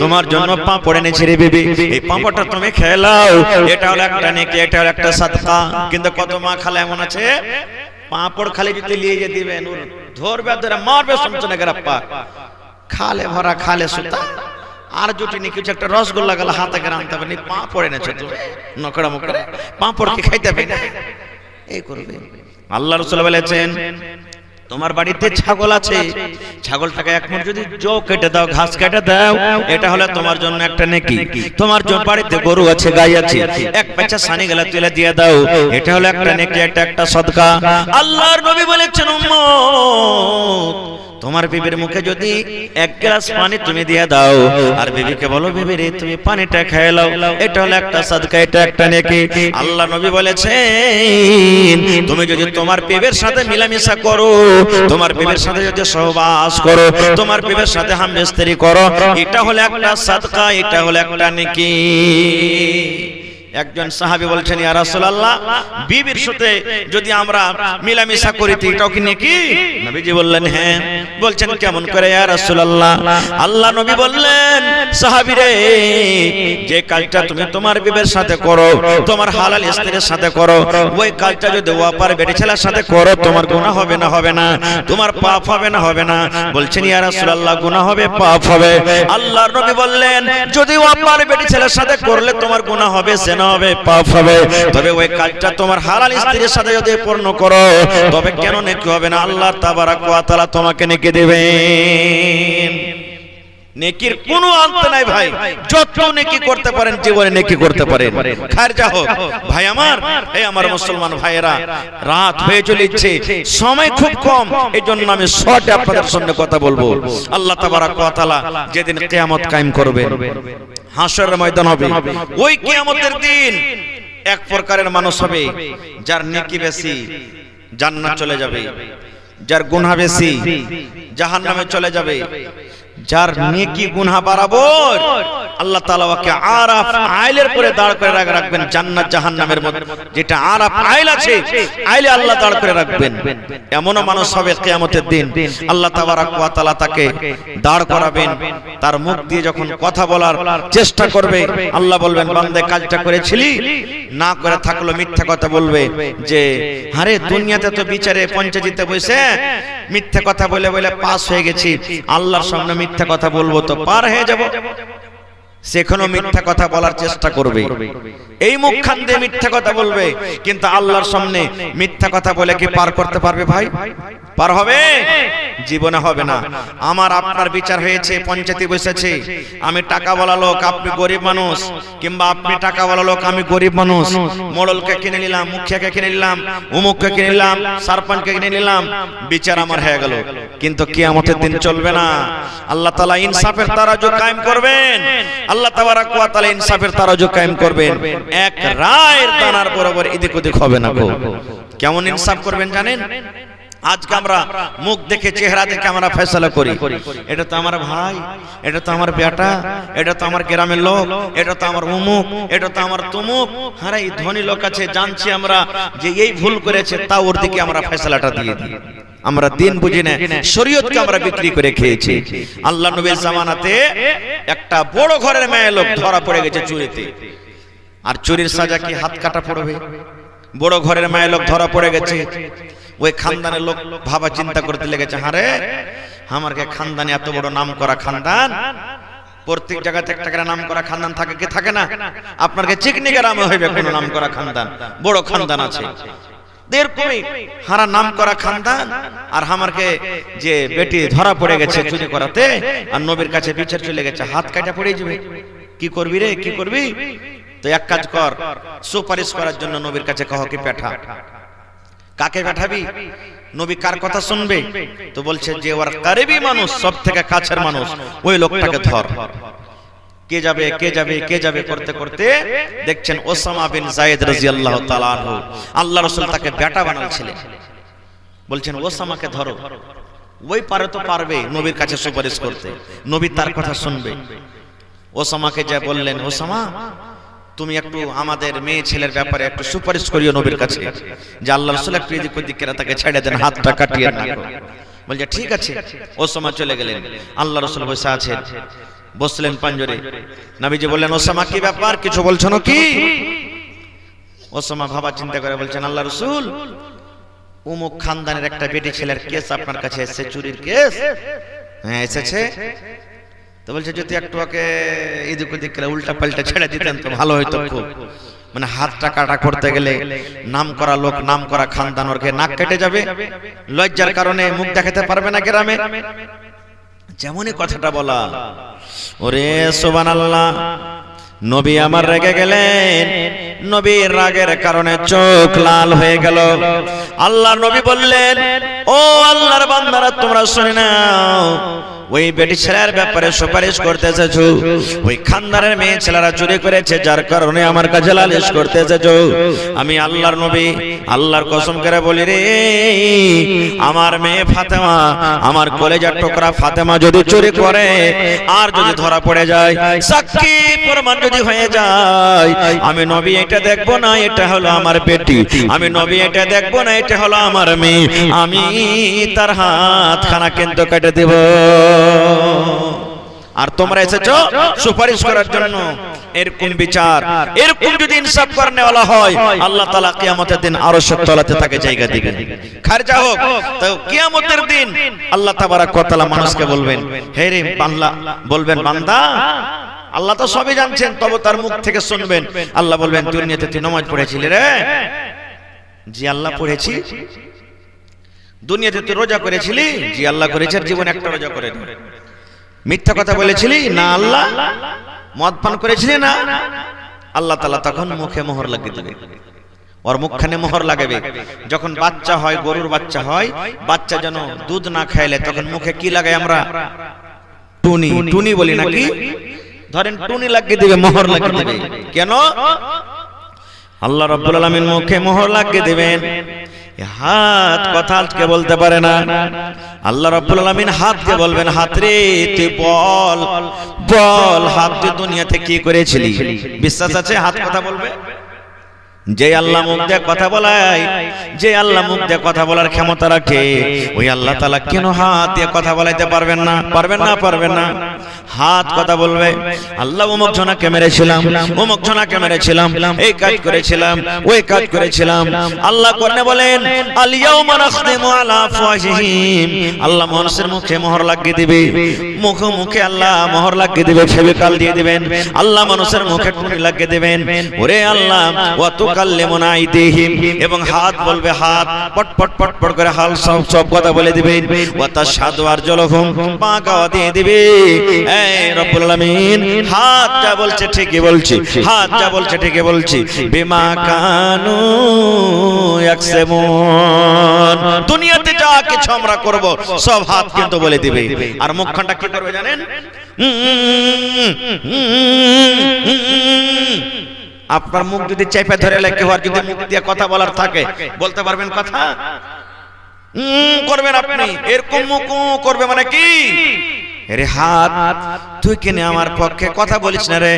S1: তোমার জন্য পাঁপড় এনেছি রে বিবি, এই পাঁপড়টা তুমি খেয়ে নাও, এটা হলো একটা নেকি, এটা হলো একটা সাদকা। কিন্তু কত মা খালা এমন আছে, পাঁপড় খালি যদি নিয়ে যে দিবেন, ধরবে ধরে মারবে সমচনে গরাপ্পা, খালে ভরা খালে সুতা, আর জুটি নি কিছু একটা রসগোল্লা গেল হাতে করে আনতে পারেনি, পাঁপড় এনেছো তুমি নকড়া মুখরে, পাঁপড় কি খাইতে পারি না, এই করবে। আল্লাহ রাসূল বলেছেন তোমার বাড়িতে ছাগল আছে, ছাগলটাকে এক মুঠ যদি জও কেটে দাও, ঘাস কেটে দাও, এটা হলো তোমার জন্য একটা নেকি। তোমার বাড়িতে গরু আছে, গাই আছে, এক পেঁচা সানি গেলা তুলে দিয়ে দাও, এটা হলো একটা নেকি, এটা একটা সাদকা। আল্লাহর নবী বলেছেন উম্মত তোমার বিবির মুখে যদি 1 গ্লাস পানি তুমি দিয়ে দাও, আর বিবিকে বলো বিবি রে তুমি পানিটা খেয়ে নাও, এটা হলো একটা সাদকা, এটা একটা নেকি। আল্লাহ নবী বলেছেন তুমি যদি তোমার বিবির সাথে মিলামিশা করো, তোমার বিবির সাথে যদি সহবাস করো, তোমার বিবির সাথে হামবিস্তারি করো, এটা হলো একটা সাদকা, এটা হলো একটা নেকি। একজন সাহাবী বলছেন ইয়া রাসূলুল্লাহ বিবির সাথে যদি আমরা মিলামিশা করি তো এটাও কি নেকি? নবীজি বললেন হ্যাঁ। বলছেন কেমন করে ইয়া রাসূলুল্লাহ? আল্লাহ নবী বললেন সাহাবী রে যে কাজটা তুমি তোমার বিবির সাথে করো, তোমার হালাল স্ত্রীর সাথে করো, ওই কাজটা যদি ওয়াপার বেটি ছেলের সাথে করো, তোমার গুনাহ হবে না? হবে না। তোমার পাপ হবে না? হবে না। বলছেন ইয়া রাসূলুল্লাহ গুনাহ হবে, পাপ হবে। আল্লাহর নবী বললেন যদি ওয়াপার বেটি ছেলের সাথে করলে তোমার গুনাহ হবে, সেনা হবে, পাপ হবে, তবে ওই কাজটা তোমার হালাল স্ত্রীর সাথে যদি পূর্ণ করো তবে কেন নেকি হবে না? আল্লাহ তাবারাক ওয়া তাআলা তোমাকে নেকি দিবেন। নেকির কোনো অন্ত নাই ভাই, যত নেকি করতে পারেন জীবনে নেকি করতে পারেন। খারজা হোক ভাই আমার, এই আমার মুসলমান ভাইয়েরা, রাত হয়ে চলেছে, সময় খুব কম, এইজন্য আমি শর্টে আপনাদের সামনে কথা বলবো। আল্লাহ তাবারাক ওয়া তাআলা যেদিন কিয়ামত কায়েম করবেন, হাসরের ময়দান হবে, ওই কিয়ামতের দিন এক প্রকারের মানুষ হবে যার নেকি বেশি জান্নাত চলে যাবে, যার গুনাহ বেশি জাহান্নামে চলে যাবে। যার নেকি গুনাহ বরাবর আল্লাহ তাআলা ওকে আরাফ আইলের পরে দাঁড় করে রাখবেন, জান্নাত জাহান্নামের মধ্যে যেটা আরাফ আইল আছে, আইলে আল্লাহ দাঁড় করে রাখবেন। এমনও মানুষ হবে কিয়ামতের দিন আল্লাহ তাবারাক ওয়া তাআলা তাকে দাঁড় করাবেন, তার মুখ দিয়ে যখন কথা বলার চেষ্টা করবে আল্লাহ বলবেন বান্দা কাজটা করেছিলি, না করে থাকলো মিথ্যা কথা বলবে যে আরে দুনিয়াতে তো বিচারে পঞ্চায়েতে বসে মিথ্যা কথা বলে বলে পাস হয়ে গেছি, আল্লাহর সামনে মিথ্যা কথা বলবো তো পার হয়ে যাব। সেখানেও মিথ্যা কথা বলার চেষ্টা করবে, এই মুখখান দিয়ে মিথ্যা কথা বলবে, কিন্তু আল্লাহর সামনে মিথ্যা কথা বলে কি পার করতে পারবে ভাই? পার হবে? জীবনে হবে না। আমার আপনার বিচার হয়েছে, পঞ্চায়েতে বসেছে, আমি টাকাওয়ালা লোক, আপনি গরিব মানুষ, কিংবা আপনি টাকাওয়ালা লোক, আমি গরিব মানুষ, মোড়লকে কিনে নিলাম, মুখিয়াকে কিনে নিলাম, উমুককে কিনে নিলাম, সারপঞ্চকে কিনে নিলাম, বিচার আমার হয়ে গেল। কিন্তু কিয়ামতের দিন চলবে না। আল্লাহ তাআলা ইনসাফের তারাজু কায়েম করবেন, আল্লাহ তাবারক ওয়া তাআলা ইনসাফের তারাজু কায়েম করবেন। এক রায়ের দানার বরাবর এদিক ওদিক হবে না গো। কেমন ইনসাফ করবেন জানেন? আজকে আমরা মুখ দেখে, চেহারা দেখে আমরা ফয়সালা করি, এটা তো আমার ভাই, এটা তো আমার বেটা, এটা তো আমার গ্রামের লোক, এটা তো আমার উমুক, এটা তো আমার তুমুক। আরে এই ধনী লোক আছে, জানছি আমরা যে এই ভুল করেছে, তা ওর দিকে আমরা ফয়সালাটা দিয়ে দিই। আমরা দিন বুঝি না, শরীয়তকে আমরা বিক্রি করে খেয়েছি। আল্লাহ নবীর জামানাতে একটা বড় ঘরের মেয়ে লোক ধরা পড়ে গেছে চুরিতে, আর চুরির সাজা কি হাত কাটা পড়বে? বড় ঘরের মেয়ে লোক ধরা পড়ে গেছে। ওই খানদানের লোক ভাবা চিন্তা করতে লেগেছে, হারে আমার খানদানে এত বড় নাম করা খানদান, প্রত্যেক জায়গাতে একটা করে নাম করা খানদান থাকে কি থাকে না? আপনার চিকনি গ্রামে হইবে কোন নাম করা খানদান, বড় খানদান আছে, এরকমই হারা নাম করা খানদান। আর আমারকে যে বেটি ধরা পড়ে গেছে চুরি করাতে, আর নবীর কাছে বিচার চলে গেছে, হাত কাটা পড়ে যাবে। কি করবি রে, কি করবি? তো এক কাজ কর, সুপারিশ করার জন্য নবীর কাছে কহ কি পাঠা। কাকে পাঠাবি? নবী কার কথা শুনবে? তো বলছে যে ওর কারিবি মানুষ, সব থেকে কাছের মানুষ, ওই লোকটাকে ধর। কে যাবে, কে যাবে, কে যাবে করতে করতে দেখছেন ওসামা বিন যায়েদ রাদিয়াল্লাহু তাআলা আনহু, আল্লাহ রাসূল তাকে বেটা বানাচ্ছিলেন। বলছেন ওসামাকে ধরো, ওই পারে তো পারবে নবীর কাছে সুপারিশ করতে, নবী তার কথা শুনবে। ওসামাকে যা বললেন, ওসামা তুমি একটু আমাদের মেয়ে ছেলের ব্যাপারে একটু সুপারিশ করিও নবীর কাছে, যে আল্লাহ রাসূল একটু এদিক ওদিক করে তাকে ছেড়ে দেন, হাতটা কাটিয়ে না। বলছে ঠিক আছে। ওসামা চলে গেলেন, আল্লাহ রাসূল বসে আছেন, বসলেন পাঞ্জরে। নবীজি বললেন, ওসামা কি ব্যাপার, কিছু বলছো নাকি? ওসামা ভাবা চিন্তা করে বলছেন, আল্লাহ রাসূল উমুক খানদানের একটা বেটি ছেলের কেস আপনার কাছে এসেছে, চুরির কেস। হ্যাঁ এসেছে। তো বলছে যদি একটু ওকে এদিক ওদিক করে উল্টা পাল্টা ছেড়ে দিতেন তো ভালো হইতো খুব। মানে হাতটা কাটা করতে গেলে নাম করা লোক, নাম করা খানদান, ওর নাক কেটে যাবে, লজ্জার কারণে মুখ দেখাতে পারবে না গ্রামে। যেমনই কথাটা বলা, ওরে সুবহানাল্লাহ, নবী আমার রেগে গেলেন। নবীর রাগের কারণে চোখ লাল হয়ে গেল। আল্লাহ নবী বললেন, ও আল্লাহর বান্দারা তোমরা শুনে নাও, ওই বেটি ছেলের ব্যাপারে সুপারিশ করতে এসেছো, ওই খানদানের মেয়ে ছেলেরা চুরি করেছে, যার কারণে আমার কাছে লালিশ করতে এসেছো। আমি আল্লাহর নবী আল্লাহর কসম করে বলি রে, আমার মেয়ে ফাতেমা, আমার কলেজার টুকরা ফাতেমা যদি চুরি করে আর যদি ধরা পড়ে যায়, সাক্ষী প্রমাণ যদি হয়ে যায়, আমি নবী এটা দেখবো না এটা হলো আমার বেটি, আমি নবী এটা দেখবো না এটা হলো আমার মেয়ে, আমি তার হাতখানা কিন্তু কেটে দেব। আর তোমরা এসেছো সুপারিশ করার জন্য। এরকম বিচার, এরকম যদি ইনসাফ করনে ওয়ালা হয়, আল্লাহ তাআলা কিয়ামতের দিন আরশের তলাতে তাকে জায়গা দিবেন। খারজা হোক তো কিয়ামতের দিন আল্লাহ তাবারক ওয়া তাআলা মানুষকে বলবেন, হে রে বান্দা, বলবেন বান্দা, আল্লাহ তো সবই জানছেন, তবে তার মুখ থেকে শুনবেন। আল্লাহ বলবেন, দুনিয়াতে তুই নামাজ পড়েছিলি রে? জি আল্লাহ পড়েছি। দুনিয়াতে তুই রোজা করেছিলি? জি আল্লাহ করেছি, আর জীবনে একটা রোজা করে। মিথ্যা কথা বলেছিলি? না আল্লাহ। মদ পান করেছিলি? না। আল্লাহ তাআলা তখন মুখে মোহর লাগিয়ে দেবে, ওর মুখখানে মোহর লাগাবে। যখন বাচ্চা হয়, গরুর বাচ্চা হয়, বাচ্চা যেন দুধ না খাইলে তখন মুখে কি লাগাই আমরা? টুনি, টুনি বলি নাকি? ধরেন টুনি লাগিয়ে দিবে, মোহর লাগিয়ে দিবে। কেন? আল্লাহ রাব্বুল আলামিন মুখে মোহর লাগিয়ে দিবেন। হাত কথা আজকে বলতে পারে না। আল্লাহ রাব্বুল আলামিন হাতকে বলবেন, হাত রে তুই বল, বল হাত তুই দুনিয়াতে কি করেছিলি? বিশ্বাস আছে হাত কথা বলবে? যে আল্লাহ মুখ দিয়ে কথা বলায়, যে আল্লাহ মুখ দিয়ে কথা বলার ক্ষমতা রাখে, ওই আল্লাহ তাআলা কেন হাত দিয়ে কথা বলাইতে পারবেন না? পারবেন না, পারবেন না। হাত কথা বলবে, আল্লাহ অমুক জনাকে মেরেছিলাম, অমুক জনাকে মেরেছিলাম, এই কাজ করেছিলাম, ওই কাজ করেছিলাম। আল্লাহ কোরআনে বলেন আল ইয়াউমা নাখতিমু আলা আফওয়াহিহিম, আল্লাহ মানুষের মুখে মোহর লাগিয়ে দিবে, মুখে মুখে আল্লাহ মোহর লাগিয়ে দিবে, ফেভিকল দিয়ে দিবেন, আল্লাহ মানুষের মুখে টুনি লাগিয়ে দিবেন। ওরে আল্লাহ ওয়া তুকাল্লিমুনা আইদিহিম, এবং হাত বলবে, হাত পট পট পট পট করে হাল সব কথা বলে দিবেন। ওয়া তাশহাদু আরজুলুহুম, পা গাওয়া দিয়ে দিবে। এই রব্বুল আলামিন হাত যা বলছে ঠিকই বলছে, হাত যা বলছে ঠিকই বলছে। বিমা কানু ইয়াকসিমুন, দুনিয়াতে যা কিছু আমরা করব সব হাত কিন্তু বলে দিবে। আর মুখখানটা কি করবে জানেন? আপনার মুখ যদি চেপে ধরে লেখে হওয়ার, যদি মুখ দিয়ে কথা বলার থাকে, বলতে পারবেন কথা? করবেন আপনি এরকম মুখ করবে, মানে কি? রে হাত তুই কেন আমার পক্ষে কথা বলিস না রে?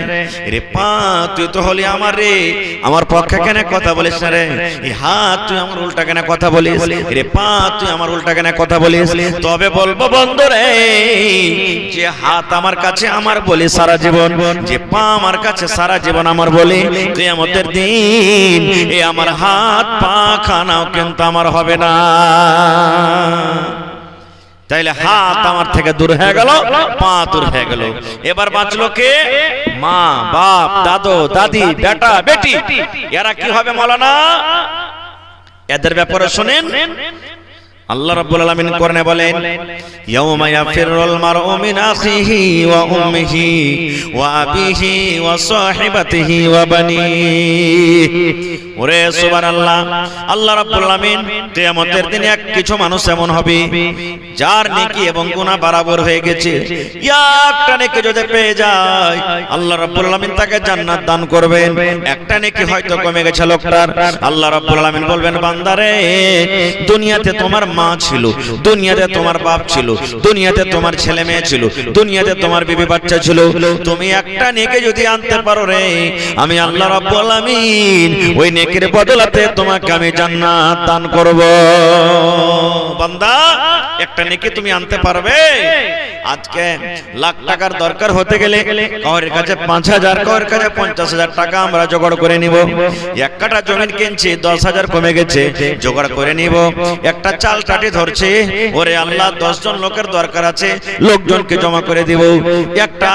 S1: রে পা তুই তো হলি আমার রে, আমার পক্ষে কেন কথা বলিস না রে? এই হাত তুই আমার উল্টা কেন কথা বলিস? রে পা তুই আমার উল্টা কেন কথা বলিস? তবে বলবো বন্ধু রে, যে হাত আমার কাছে আমার বলি সারা জীবন, যে পা আমার কাছে সারা জীবন আমার বলি, কিয়ামতের দিন এই আমার হাত পা খানাও কিন্তু আমার হবে না। তাইলে হাত আমার থেকে দূর হয়ে গেল, পা দূর হয়ে গেল। এবার বাঁচলো কে? মা, বাপ, দাদু, দাদি, বেটা, বেটি। এরা কি হবে মাওলানা? এদের ব্যাপারে শুনেন, আল্লাহ রাব্বুল আলামিন কোরআনে বলেন ইয়াউমা ইয়াফিরুল মারউ মিন আখিহি ওয়া উম্মিহি ওয়া আবিহি ওয়া সাহিবাতিহি ওয়া বানিহি। ওরে সুবহানাল্লাহ, আল্লাহ রাব্বুল আলামিন কিয়ামতের দিনে কিছু মানুষ এমন হবে যার নেকি এবং গুনাহ বরাবর হয়ে গেছে। একটা নেকি যদি পেয়ে যায়, আল্লাহ রাব্বুল আলামিন তাকে জান্নাত দান করবেন। একটা নেকি হয়তো কমে গেছে লোকটার, আল্লাহ রাব্বুল আলামিন বলবেন বান্দারে, দুনিয়াতে তোমার মা ছিল, দুনিয়াতে তোমার বাপ ছিল, দুনিয়াতে তোমার ছেলে মেয়ে ছিল, দুনিয়াতে তোমার বিবি বাচ্চা ছিল, তুমি একটা নেকি যদি আনতে পারো রে, আমি আল্লাহ রাব্বুল আলামিন ওই নেকির বদলাতে তোমাকে আমি জান্নাত দান করব। বান্দা, একটা নেকি তুমি আনতে পারবে? আজকে লাখ টাকার দরকার হতে গেলে কারোর কাছে 5000, কারোর কাছে 50,000 টাকা আমরা জোগাড় করে নিব। এক কাঠা জমি কিনছি, 10,000 কমে গেছে, জোগাড় করে নিব। একটা চাল টাটি ধরছে, ওরে আল্লাহ 10 জন লোকের দরকার আছে, লোকজনকে জমা করে দিব। একটা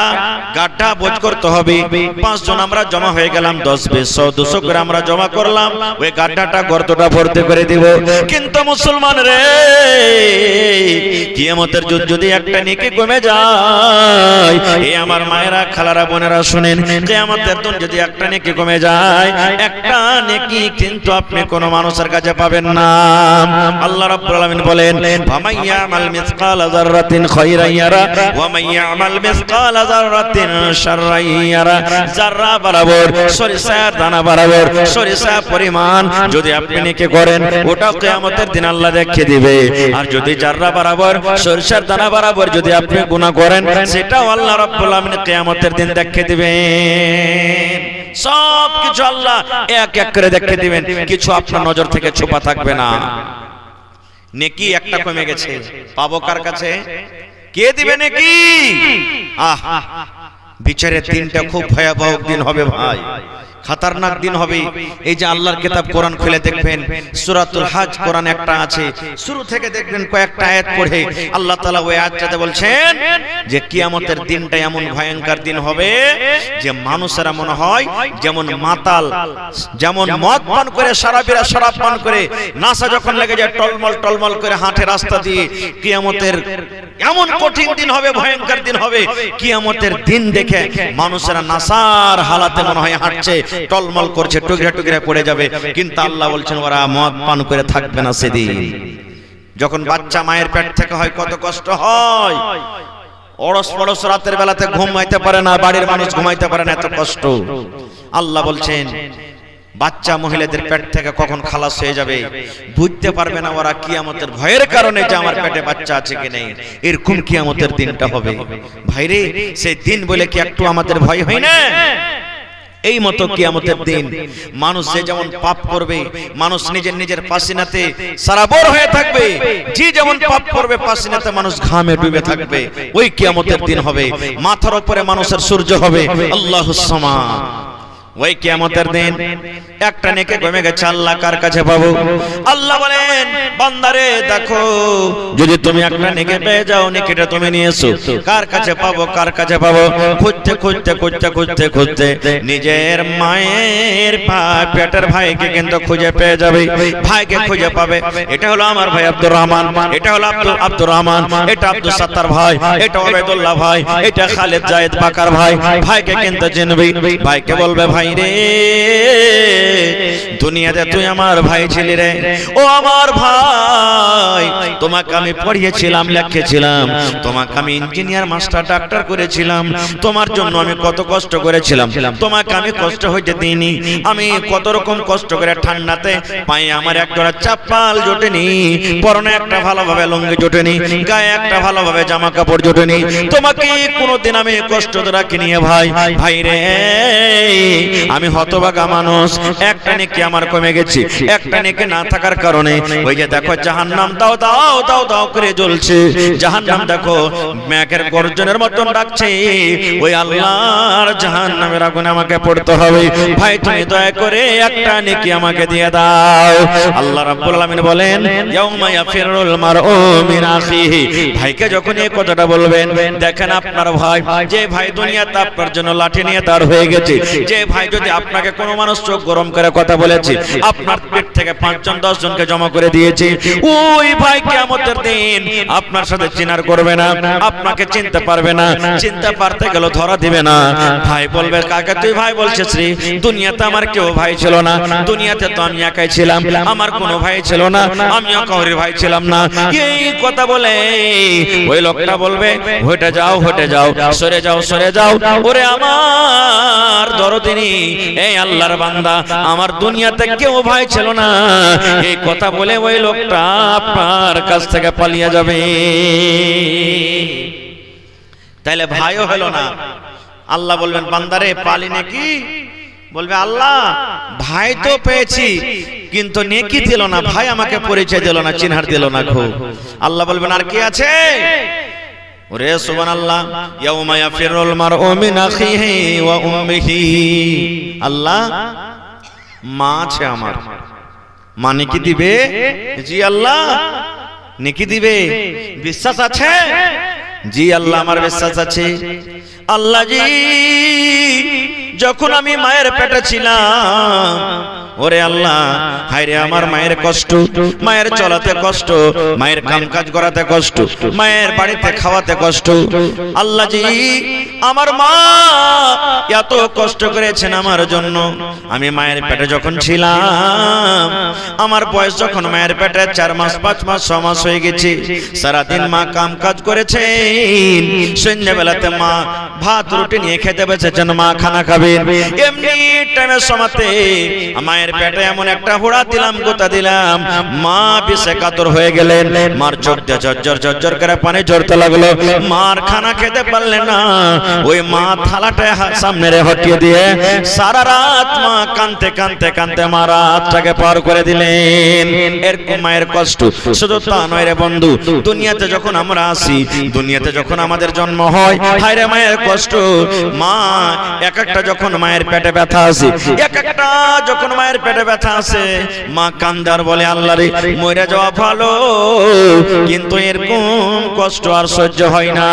S1: গাড্ডা বোঝ করতে হবে, 5 জন আমরা জমা হয়ে গেলাম, 10, 20, 100, 200 করে আমরা জমা করলাম, ওই গাড্ডাটা গর্তটা ভর্তি করে দিব। কিন্তু মুসলমান রে, কিয়ামতের যুদ্ধ যদি একটা নেকি কমে যায়, এই আমার মায়েরা, খালারা, বোনেরা শুনেন, কিয়ামতের দিন যদি একটা নেকি কমে যায়, একটা নেকি কিন্তু আপনি কোন মানুষের কাছে পাবেন না। আল্লাহ রাব্বুল আলামিন বলেন ফামাইয়ামাল মিসকালা যাররাতিন খায়রান ইয়ারা ওয়া মাইয়ামাল মিসকালা যাররাতিন শাররান ইয়ারা। যাররা বরাবর, সরিষার দানা বরাবর, সরিষা পরিমাণ যদি আপনি নেকি করেন, ওটা কিয়ামতের দিন আল্লাহ দেখিয়ে দিবে। আর যদি যাররা বরাবর, সরিষার দানা বরাবর যদি আপনি গুনাহ করেন, সেটাও আল্লাহ রাব্বুল আলামিন কিয়ামতের দিন দেখিয়ে দিবেন। সব কিছু আল্লাহ এক এক করে দেখিয়ে দিবেন, কিছু আপনার নজর থেকে ছুপা থাকবে না। নেকি একটা কমে গেছে, পাবো কার কাছে? কে দিবে নেকি? বিচারের দিনটা খুব ভয়াবহ দিন হবে ভাই, খতরনাক দিন হবে। এই যে আল্লাহর কিতাব কোরআন খুলে দেখবেন, সূরাতুল হজ কোরআন একটা আছে, শুরু থেকে দেখবেন কয়েকটা আয়াত পড়ে আল্লাহ তাআলা ওই আয়াতটাতে বলছেন যে কিয়ামতের দিনটা এমন ভয়ঙ্কর দিন হবে যে মানুষেরা মনে হয় যেমন মাতাল, যেমন মদ পান করে, শরাবীরা শরাব পান করে নাশা যখন লেগে যায়, টলমল টলমল করে হাঁটে রাস্তা দিয়ে। কিয়ামতের এমন কঠিন দিন হবে, ভয়ঙ্কর দিন হবে, কিয়ামতের দিন দেখে মানুষেরা নাশার হালাতে মনে হয় হাঁটছে, টলমল করছে, টুকরা টুকরা পড়ে যাবে। কিন্তু আল্লাহ বলছেন ওরা মদ পান করে থাকবে না সেদিন। যখন বাচ্চা মায়ের পেট থেকে হয় কত কষ্ট হয়, অড়স পড়স রাতের বেলাতে ঘুমাইতে পারে না, বাড়ির মানুষ ঘুমাইতে পারে না, এত কষ্ট। আল্লাহ বলছেন বাচ্চা মহিলাদের পেট থেকে কখন খালাস হয়ে যাবে বুঝতে পারবে না ওরা, কিয়ামতের ভয়ের কারণে যে আমার পেটে বাচ্চা আছে কি নেই, এরকম কিয়ামতের দিনটা হবে। ভাইরে, সেই দিন বলে কি একটু আমাদের ভয় হয় না? এই মতো কিয়ামতের দিন মানুষ যে যেমন পাপ করবে, মানুষ নিজের নিজের পাসিনাতে সারাবর হয়ে থাকবে, যে যেমন পাপ করবে পাসিনাতে মানুষ ঘামে ডুবে থাকবে। ওই কিয়ামতের দিন হবে, মাথার উপরে মানুষের সূর্য হবে। আল্লাহুস সামাদ। ওই কিয়ামতের দিন একটা নেকি কমে গেছে, আল্লাহ কার কাছে পাবো? আল্লাহ বলেন, বান্দারে দেখো, যদি তুমি একটা নেকি পেয়ে যাও, নেকিটা তুমি নিয়ে এসো। কার কাছে পাবো? কার কাছে পাবো? খুঁজতে খুঁজতে খুঁজতে খুঁজতে খুঁজতে নিজের মায়ের পেটের ভাইকে কিন্তু খুঁজে পেয়ে যাবে, ভাইকে খুঁজে পাবে। এটা হলো আমার ভাই আব্দুর রহমান, এটা হলো আব্দুর রহমান, এটা আব্দুল সাত্তার ভাই, এটা ওবাইদুল্লাহ ভাই, এটা খালেদ জায়েদ বাকার ভাই। ভাইকে কিন্তু চিনবি, ভাইকে বলবে, ভাই রে, দুনিয়াতে তুই আমার ভাই ছিলি রে, ও আমার ভাই, তোমাকে আমি পড়িয়েছিলাম, লিখেছিলাম, তোমাকে আমি ইঞ্জিনিয়ার, মাস্টার, ডাক্তার করেছিলাম, তোমার জন্য আমি কত কষ্ট করেছিলাম, তোমাকে আমি কষ্ট হইতে দিইনি, আমি কত রকম কষ্ট করে ঠান্ডাতে পায়ে আমার একটা চাপ্পাল জোটেনি, পরনে একটা ভালোভাবে লুঙ্গি জোটেনি, গায়ে একটা ভালোভাবে জামা কাপড় জোটেনি, তোমাকে কোনোদিন আমি কষ্ট রাখিনি ভাই। ভাই রে, আমি হতভাগা মানুষ, একটা নেকি আমার কমে গেছে, একটা নেকি না থাকার কারণে ওই যে দেখো জাহান্নাম দাও দাও দাও দাও করে জ্বলছে, জাহান্নাম দেখো মেঘের গর্জনের মতন ডাকছে, ওই আল্লাহর জাহান্নামের আগুনে আমাকে পড়তে হবে। ভাই তুমি দয়া করে একটা নেকি আমাকে দিয়ে দাও। আল্লাহ রাব্বুল আলামিন বলেন, ইয়াউমা ইয়াফিরুল মারউ মিন আখিহি। ভাইকে যখন এই কথাটা বলবেন, দেখেন আপনার ভাই, যে ভাই দুনিয়াতে আপনার জন্য লাঠি নিয়ে দাঁড় হয়ে গেছে, যে ভাই যদি আপনাকে কোনো মানুষ চোখ গরম করে কথা বলেছে, আপনার পেট থেকে 5 জন 10 জনকে জমা করে দিয়েছে, ওই ভাই কিয়ামতের দিন আপনার সাথে চিনার করবে না, আপনাকে চিনতে পারবে না, চিনতে পারতে গেল ধরা দিবে না। ভাই বলবে, কাকে তুই ভাই বলছিস রে? দুনিয়াতে আমার কেউ ভাই ছিল না, দুনিয়াতে তো আমি একাই ছিলাম, আমার কোনো ভাই ছিল না, আমিও কাউরির ভাই ছিলাম না। এই কথা বলে ওই লোকটা বলবে, হটে যাও, হটে যাও, সরে যাও, সরে যাও, ওরে আমার দরদিনী, এই আল্লাহর বান্দা, আমার দুনিয়াতে কেউ ভাই ছিল না। এই কথা বলে ওই লোকটা আপনার কাছ থেকে পালিয়ে যাবে। তাইলে ভাইও হলো না। আল্লাহ বলবেন, বান্দারে পালি নাকি? বলবে, আল্লাহ ভাই তো পেয়েছি, কিন্তু নেকি দিল না, ভাই আমাকে পরিচয় দিল না, চিনহার দিল না। খুব আল্লাহ বলবেন, আর কি আছে? ওরে সুবহানাল্লাহ, ইয়াউমা ইয়াফিরুল মারউ মিন আখিহি ওয়া উম্মিহি। আল্লাহ মা আছে আমার, মা নেকি দিবে? জি আল্লাহ নেকি দিবে। বিশ্বাস আছে? জি আল্লাহ আমার বিশ্বাস আছে। আল্লাহ জি, যখন আমি মায়ের পেটে ছিলাম, ওরে আল্লাহ, হায়রে আমার মায়ের কষ্ট, মায়ের চলাতে কষ্ট, মায়ের কাম কাজ করাতে কষ্ট, মায়ের বাড়িতে খাওয়াতে কষ্ট। আল্লাহ জি, আমার মা এত কষ্ট করেছেন আমার জন্য। আমি মায়ের পেটে যখন ছিলাম, আমার বয়স যখন মায়ের পেটে 4 মাস 5 মাস 6 মাস হয়ে গেছে, সারাদিন মা কাম কাজ করেছেন, সন্ধ্যাবেলাতে মা ভাত রুটি নিয়ে খেতে বসেছেন, মা খানা খাবেন। এমনি টাইমের সময়তে মায়ের পেটে এমন একটা হুড়া দিলাম, গোতা দিলাম, মা বিষে কাতর হয়ে গেলেন, মার চোখ দিয়ে ঝরঝর ঝরঝর করে পানি ঝরতে লাগলো, মার খানা খেতে পারলেন না। ওই মা থালাটা সামনে রে হটিয়ে দিয়ে সারা রাত মা কাঁদতে কাঁদতে কাঁদতে মা রাতটাকে পার করে দিলেন। এরকম মায়ের কষ্ট। শুধু তা নয় রে বন্ধু, দুনিয়াতে যখন আমরা আসি, দুনিয়াতে যখন আমাদের জন্ম হয়, হায় রে মায়ের কষ্ট। মা এক একটা যখন মায়ের পেটে ব্যথা আসে, এক একটা যখন মায়ের পেটে ব্যথা আসে, মা কান্দার বলে, আল্লাহ রে, মরে যাওয়া ভালো, কিন্তু এরকম কষ্ট আর সহ্য হয় না।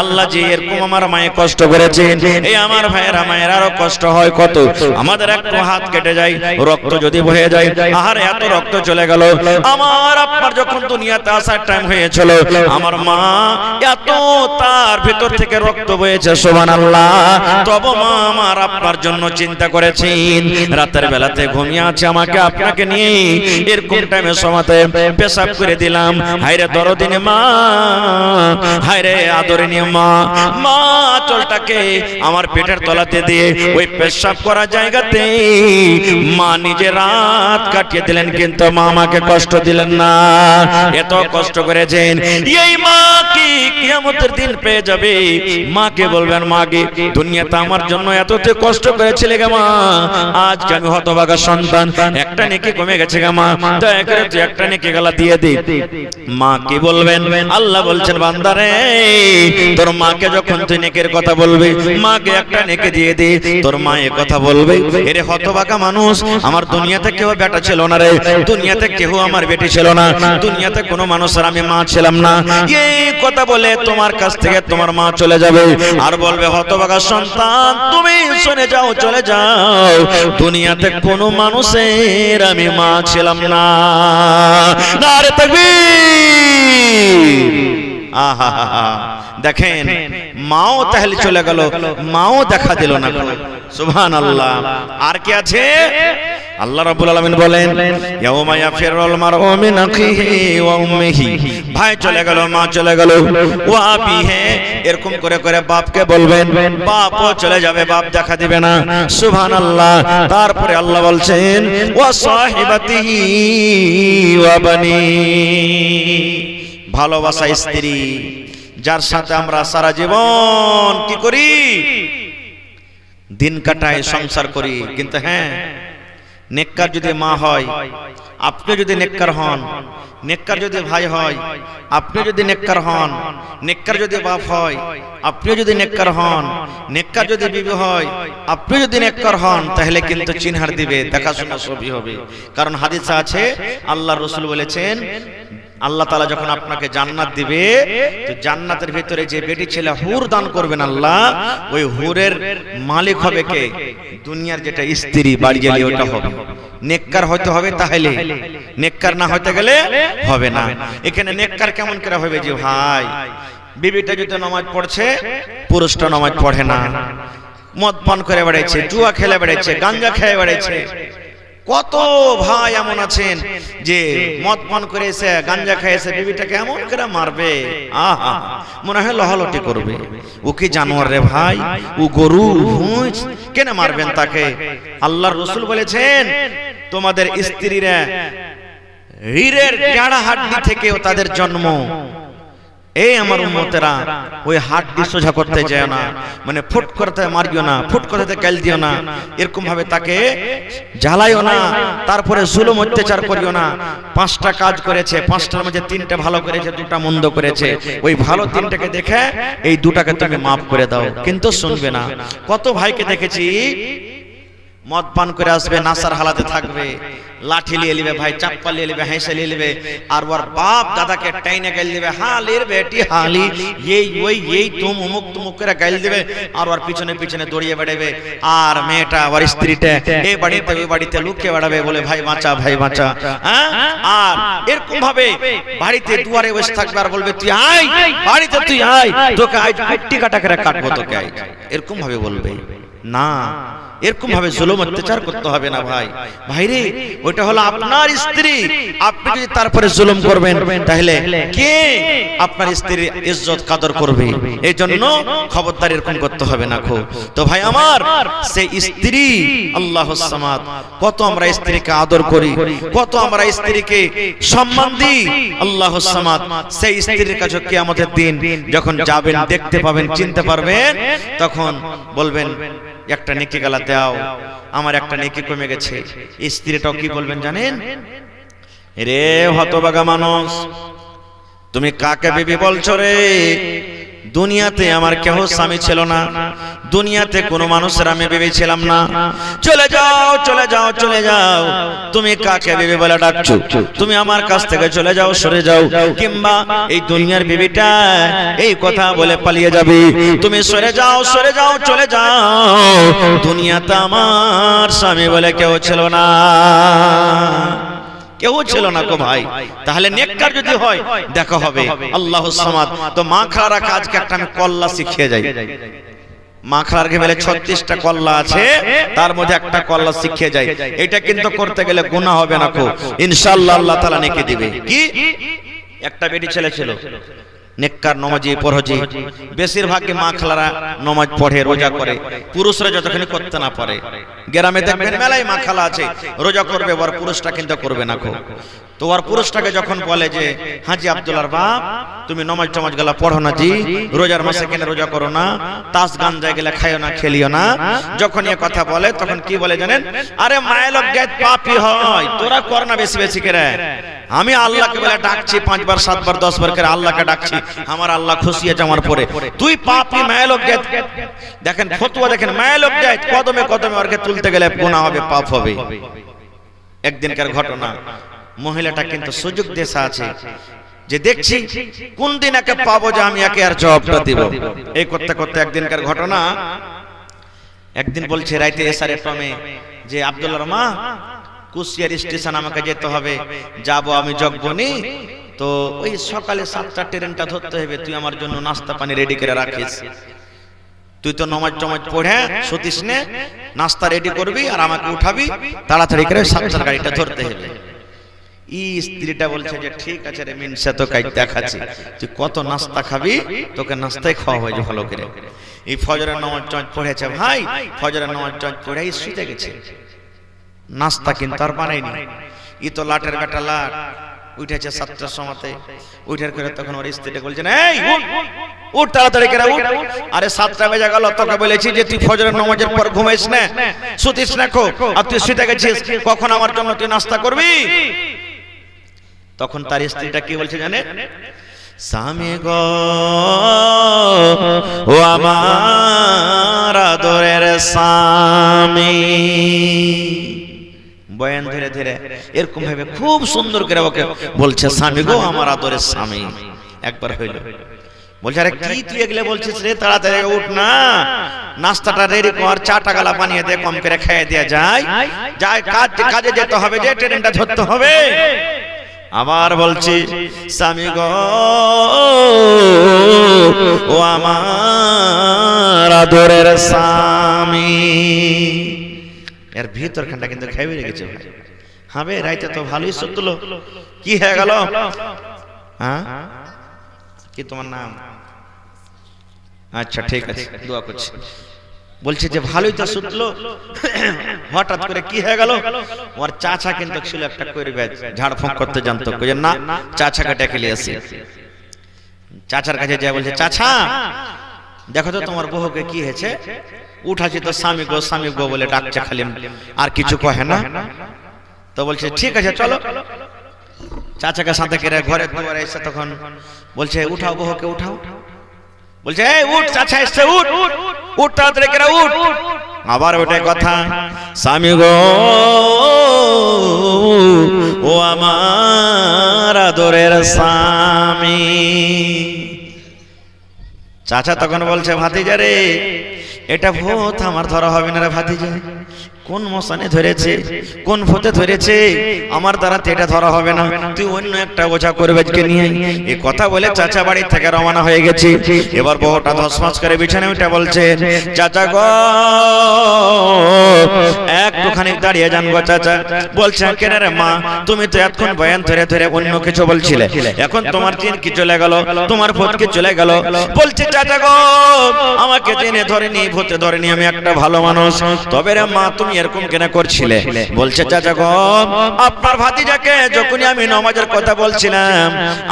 S1: আল্লাহ জি, এরকম আমার মায়ে কষ্ট করেছেন, এই আমার ভাইয়েরা মায়ের আরো কষ্ট হয় কত। আমাদের একটু হাত কেটে যায়, রক্ত যদি বয়ে যায়, আহারে এত রক্ত চলে গেল। আমার আপনার যখন দুনিয়াতে আসার টাইম হয়েছিল, আমার মা এত তার ভিতর থেকে রক্ত বয়েছে, সুবহানাল্লাহ। তবে মা আমার আপনার জন্য চিন্তা করেছেন, রাতের বেলাতে ঘুমিয়ে আছে আমাকে আপনাকে নিয়ে, এরকম টাইমে সমাতে পেশাব করে দিলাম। হায়রে দরদিনী মা, হায়রে আদরিনী মা, মা চলটাকে আমার পেটের তলাতে দিয়ে ওই পেশাব করা জায়গাতে মা নিজে রাত কাটিয়ে দিলেন, কিন্তু মা আমাকে কষ্ট দিলেন না। এত কষ্ট করেছেন, এই মা কি কিয়ামতের দিন পেয়ে যাবে। মাকে বলবেন, মাকে দুনিয়াতে আমার জন্য এততে কষ্ট করেছিলে গো মা, আজকে আমি হতভাগা সন্তান, একটা নেকি কমে গেছে গো মা, দয়া করে তুই একটা নেকি গলা দিয়ে দে। মা কি বলবেন? আল্লাহ বলছেন, বান্দারে তোর মাকে যখন তুই নেকের কথা বলবি, মাকে একটা নেকি দিয়ে দে। তোর মা এ কথা বলবে, এরে হতভাগা মানুষ, আমার দুনিয়াতে কেউ বেটা ছিল না রে, দুনিয়াতে কেউ আমার বেটি ছিল না, দুনিয়াতে কোনো মানুষের আমি মা ছিলাম না। এই কথা বলে তোমার কাছ থেকে তোমার মা চলে যাবে আর বলবে, হতভাগা সন্তান তুমি শুনে যাও, চলে যাও, দুনিয়াতে কোনো মানুষের আমি মা ছিলাম না। নারে তাকবীর। আহা, দেখেন মাও তাহলে চলে গেল, মাও দেখা দিল না। সুবহানাল্লাহ। আর কি আছে? আল্লাহ রাব্বুল আলামিন বলেন, ইয়াউমা ইয়াফিরুল মারউ মিন আখিহি ওয়া উম্মিহি, ভাই চলে গেল, মা চলে গেল, ওয়া আবিহি, এরকম করে করে বাপকে বলবেন, বাপও চলে যাবে, বাপ দেখা দিবে না। সুবহানাল্লাহ। তারপরে আল্লাহ বলছেন, ওয়া সাহিবাতিহি ওয়া বানি, ভালোবাসা স্ত্রী, যার সাথে আমরা সারা জীবন কি করি? দিন কাটাই, সংসার করি। কিন্তু হ্যাঁ, নেককার যদি মা হয়, আপনি যদি নেককার হন, নেককার যদি ভাই হয়, আপনি যদি নেককার হন, নেককার যদি বাপ হয়, আপনি যদি নেককার হন, নেককার যদি বিবি হয়, আপনি যদি নেককার হন, তাহলে কিন্তু চিনহার দিবে, দেখাশোনা সবই হবে। কারণ হাদিসে আছে, আল্লাহর রাসূল বলেছেন, আল্লাহ তাআলা যখন আপনাকে জান্নাত দিবে, তো জান্নাতের ভিতরে যে বেটি ছেলে হুর দান করবেন আল্লাহ, ওই হুরের মালিক হবে কে? দুনিয়ার যেটা স্ত্রী বাড়ি গেলে ওটা হবে। নেককার হতে হবে, তাহলে নেককার না হতে গেলে হবে না। এখানে নেককার কেমন করে হবে? যে ভাই বিবিটা যদি নামাজ পড়ছে, পুরুষটা নামাজ পড়ে না, মদ পান করে বেড়াইছে, জুয়া খেলে বেড়াইছে, গাঞ্জা খেয়ে বেড়াইছে। কত ভাই এমন আছেন যে মদ পান করে এসে, গাঞ্জা খেয়েছে, বিবিটাকে এমন করে মারবে, আহা, মনে হয় লহলটি করবে। ও কি জানোয়ার রে ভাই, ও গরু, ভুঁজ, কেন মারবেন তাকে? আল্লাহর রাসূল বলেছেন, তোমাদের স্ত্রীরা হীরের গাড়া হাড্ডি থেকেও তাদের জন্ম। এই আমার উম্মতেরা, ওই হাড্ডি সোজা করতে যায় না, মানে ফুট করতে মারিও না, ফুট করতে গাল দিও না, এরকম ভাবে তাকে জ্বালাইও না, তারপরে জুলুম অত্যাচার করিও না। 5টা কাজ করেছে, 5টার মধ্যে 3টে ভালো করেছে, 2টা মন্দ করেছে, ওই ভালো 3টাকে দেখে এই 2টাকে তুমি মাফ করে দাও। কিন্তু শুনবে না। কত ভাইকে দেখেছি মদ পান করে আসবে, নাসার হালাতে থাকবে, লাঠি লিয়ে লিবে, ভাই চাপ্পা লিয়ে লিবে, হেসে লিয়ে লিবে, আর ওর বাপ দাদাকে টাইনে গাইল দিবে, হালির বেটি হালি, এই ওই এই তুম উমুক তুমুক করে গাইল দিবে, আর ওর পিছনে পিছনে দৌড়িয়ে বেড়াবে। আর মেয়েটা, ওর স্ত্রীটা এই বাড়িতে ওই বাড়িতে লুকিয়ে বেড়াবে, বলে ভাই বাঁচা, ভাই বাঁচা। আর এরকম ভাবে বাড়িতে দুয়ারে বসে থাকবে আর বলবে, তুই আয় বাড়িতে, তুই আয়, তোকে আজ কুট্টি কাটা করে কাটবো, তোকে আয়, এরকম ভাবে বলবে না। এরকম ভাবে জুলুম অত্যাচার করতে হবে না ভাই। ভাইরে, ওইটা হলো আপনার স্ত্রী, আপনি যদি তারপরে জুলুম করবেন, তাহলে কে আপনার স্ত্রীর ইজ্জত কদর করবে? এই জন্য খবরদার এরকম করতে হবে না। তো ভাই আমার, সেই স্ত্রী আল্লাহুস সামাদ, কত আমরা স্ত্রীকে আদর করি, কত আমরা স্ত্রীকে সম্মান দিই। আল্লাহুস সামাদ সেই স্ত্রীর কাছে কিয়ামতের দিন যখন যাবেন, দেখতে পাবেন, চিনতে পারবেন, তখন বলবেন, একটা নেকি গালা দাও, আমার একটা নেকি কমে গেছে। স্ত্রীটাও কি বলবেন জানেন? রে হতভাগা মানুষ, তুমি কাকে বিবি বলছো রে? দুনিয়াতে আমার কেহ স্বামী ছিল না, দুনিয়াতে কোনো মানুষের আমি বিবি ছিলাম না। চলে যাও, চলে যাও, চলে যাও, তুমি কাকে বিবি বলে ডাকছো? তুমি আমার কাছ থেকে চলে যাও, সরে যাও, কিংবা এই দুনিয়ার বিবিটা এই কথা বলে পালিয়ে যাবে। তুমি সরে যাও, সরে যাও, চলে যাও, দুনিয়াতে আমার স্বামী বলে কেউ ছিল না, কেউ ছিল না গো ভাই। তাহলে নেককার যদি হয়, দেখা হবে আল্লাহুস সামাদ। তো মা খালার কাজকে একটা আমি কল্লা শিখিয়ে যাই। মা খালার ঘরে 36টা কল্লা আছে, তার মধ্যে একটা কল্লা শিখিয়ে যাই। এটা কিন্তু করতে গেলে গুনাহ হবে না, ইনশাআল্লাহ আল্লাহ তাআলা নেকি দিবে। কি? একটা বেটি ছেলে ছিল, নেককার নমাজি পরজি বেশিরভাগই মা খালারা নমাজ পড়ে রোজা করে, পুরুষরা যতক্ষণ করতে না পারে। গ্রামে দেখবেন মেলায় মা খালা আছে রোজা করবে, ওর পুরুষটা কিন্তু করবে না। তো ওর পুরুষটাকে যখন বলে যে হাজি আব্দুল্লাহর বাপ তুমি নমাজ টমাজ গেলা পড়ো না জি, রোজার মাসে কেন রোজা করো না, তাস গান যায় গেলে খাইও না খেলিও না, যখন এ কথা বলে তখন কি বলে জানেন, আরে মায়ের লোক গায়ে পাপী হয়, তোরা কর না বেশি বেশি করে। আমি আল্লাহকে বলে ডাকছি 5 বার 7 বার 10 বার করে আল্লাহকে ডাকছি, আমার আল্লাহ খুশি আছে আমার পরে, তুই পাপী মায়ের লোক গায়ে। দেখেন ফতোয়া দেখেন, মায়ের লোক গায়ে কদমে কদমে ওরকে তুলতে গেলে গুনাহ হবে, পাপ হবে। একদিনকার ঘটনা, মহিলাটা কিন্তু সুযোগ দেশা আছে যে দেখছি কোন দিন একে পাবো যে আমি একে আর জবাবটা দিব। এই করতে করতে একদিনকার ঘটনা, একদিন বলছে রাইতে এসারে টমে যে আব্দুল্লাহর মা কুশিয়ার স্টেশন আমাকে যেতে হবে, যাব আমি জগবনি, তো ওই সকালে 7টা ট্রেনটা ধরতে হবে, তুই আমার জন্য নাস্তা পানি রেডি করে রাখিস, তুই তো নমাজ টমাজ পড়ে সতীশ নে, নাস্তা রেডি করবি আর আমাকে উঠাবি, তাড়াতাড়ি করে 7টার গাড়িটা ধরতে হবে। স্ত্রীটা বলছে যে ঠিক আছে রে মিনসা, তো কাজ দেখাচ্ছি, তুই কত নাস্তা খাবি, তোকে নাস্তায় খাওয়া হয় ভালো করে। এই ফজরের নামাজ টমাজ পড়েছে ভাই, ফজরের নামাজ টমাজ পড়ে শুতে গেছে, নাস্তা কিন্তু আর বানায়নি। ই তো লাটের বেটা লাট, উঠেছে 7টার সময়তে, উঠার করে তখন ওর স্ত্রীটা বলছেন এই উঠ তাড়াতাড়ি করে উঠ, আরে 7টা বেজে গেল, তোকে বলেছি যে তুই ফজরের নামাজের পর ঘুমাইস না, শুতিস না, আর তুই শুতে গেছিস, কখন আমার জন্য তুই নাস্তা করবি? তখন তার স্ত্রীটা কি বলছে জানে, স্বামী গো ও আমার আদরের স্বামী, বয়ান ধীরে ধীরে এরকম ভাবে খুব সুন্দর করে ওকে বলছে, স্বামী গো আমার আদরের স্বামী। একবার হইল, বলছে আরে কি তুই এগুলো বলছিস রে, তাড়াতাড়ি উঠ না, নাস্তাটা রেডি কর, 4টা গালা বানিয়ে দে, কম করে খেয়ে দেয়া যায়, যাই কাজে যেতে হবে, যে ট্রেনটা ধরতে হবে। আবার বলছি স্বামী গো ও আমার আদরের স্বামী। এর ভিতরখানটা কিন্তু খেয়ে রেখেছে, হবে রাইতে তো ভালোই সুতলো, কি হয়ে গেল? হ্যাঁ কি তোমার নাম? আচ্ছা ঠিক আছে, দোয়া করছি। বলছে যে ভালোই তো সুতলো, হঠাৎ করে কি হয়ে গেল? ওর চাচা কিন্তু ছিল একটা কইরবে, ঝাড়ফুঁক করতে জানতো, কইছে না চাচাকে ডেকে নিয়ে আসি। চাচার কাছে যায়, বলছে চাচা দেখো তো তোমার বহুকে কি হয়েছে, উঠাছি তো স্বামী গো বলে ডাকছে খালি, আর কিছু কহে না। তো বলছে ঠিক আছে চলো, চাচাকে সাথে করে ঘরে দুয়ারে এসে তখন বলছে উঠাও বহুকে উঠাও, বলছে এই উঠ, চাচা এসছে, উঠ উঠ তাড়াতাড়ি করে উঠ। আবার ওটাই কথা, স্বামী গো ও আমার আদরের স্বামী। চাচা তখন বলছে ভাতিজা রে, এটা ভূত আমার ধরা হবে না রে ভাতিজা, কোন মশানে ধরেছে, কোন ভূতে ধরেছে, আমার দ্বারা এটা ধরা হবে না, তুই অন্য একটা ওঝা করবে নিয়ে। এই কথা বলে চাচা বাড়ি থেকে রওনা হয়ে গেছে। এবার বহুটা ধসমাস করে বিছানে উঠে বলছে চাচা গো একটুখানি দাঁড়িয়ে যান গো চাচা। বলছে কেন রে মা, তুমি তো এতক্ষণ বয়ান ধরে ধরে অন্য কিছু বলছিলে, এখন তোমার চিন কি চলে গেল, তোমার ভূত কি চলে গেল? বলছে চাচা গো আমাকে জেনে ধরেনি, ভূতে ধরেনি, আমি একটা ভালো মানুষ, তবে রে মা তুমি এরকম কেন করছিলে? বলছে চাচা গো আপনার ভাতিজাকে যখনই আমি নামাজের কথা বলছিলাম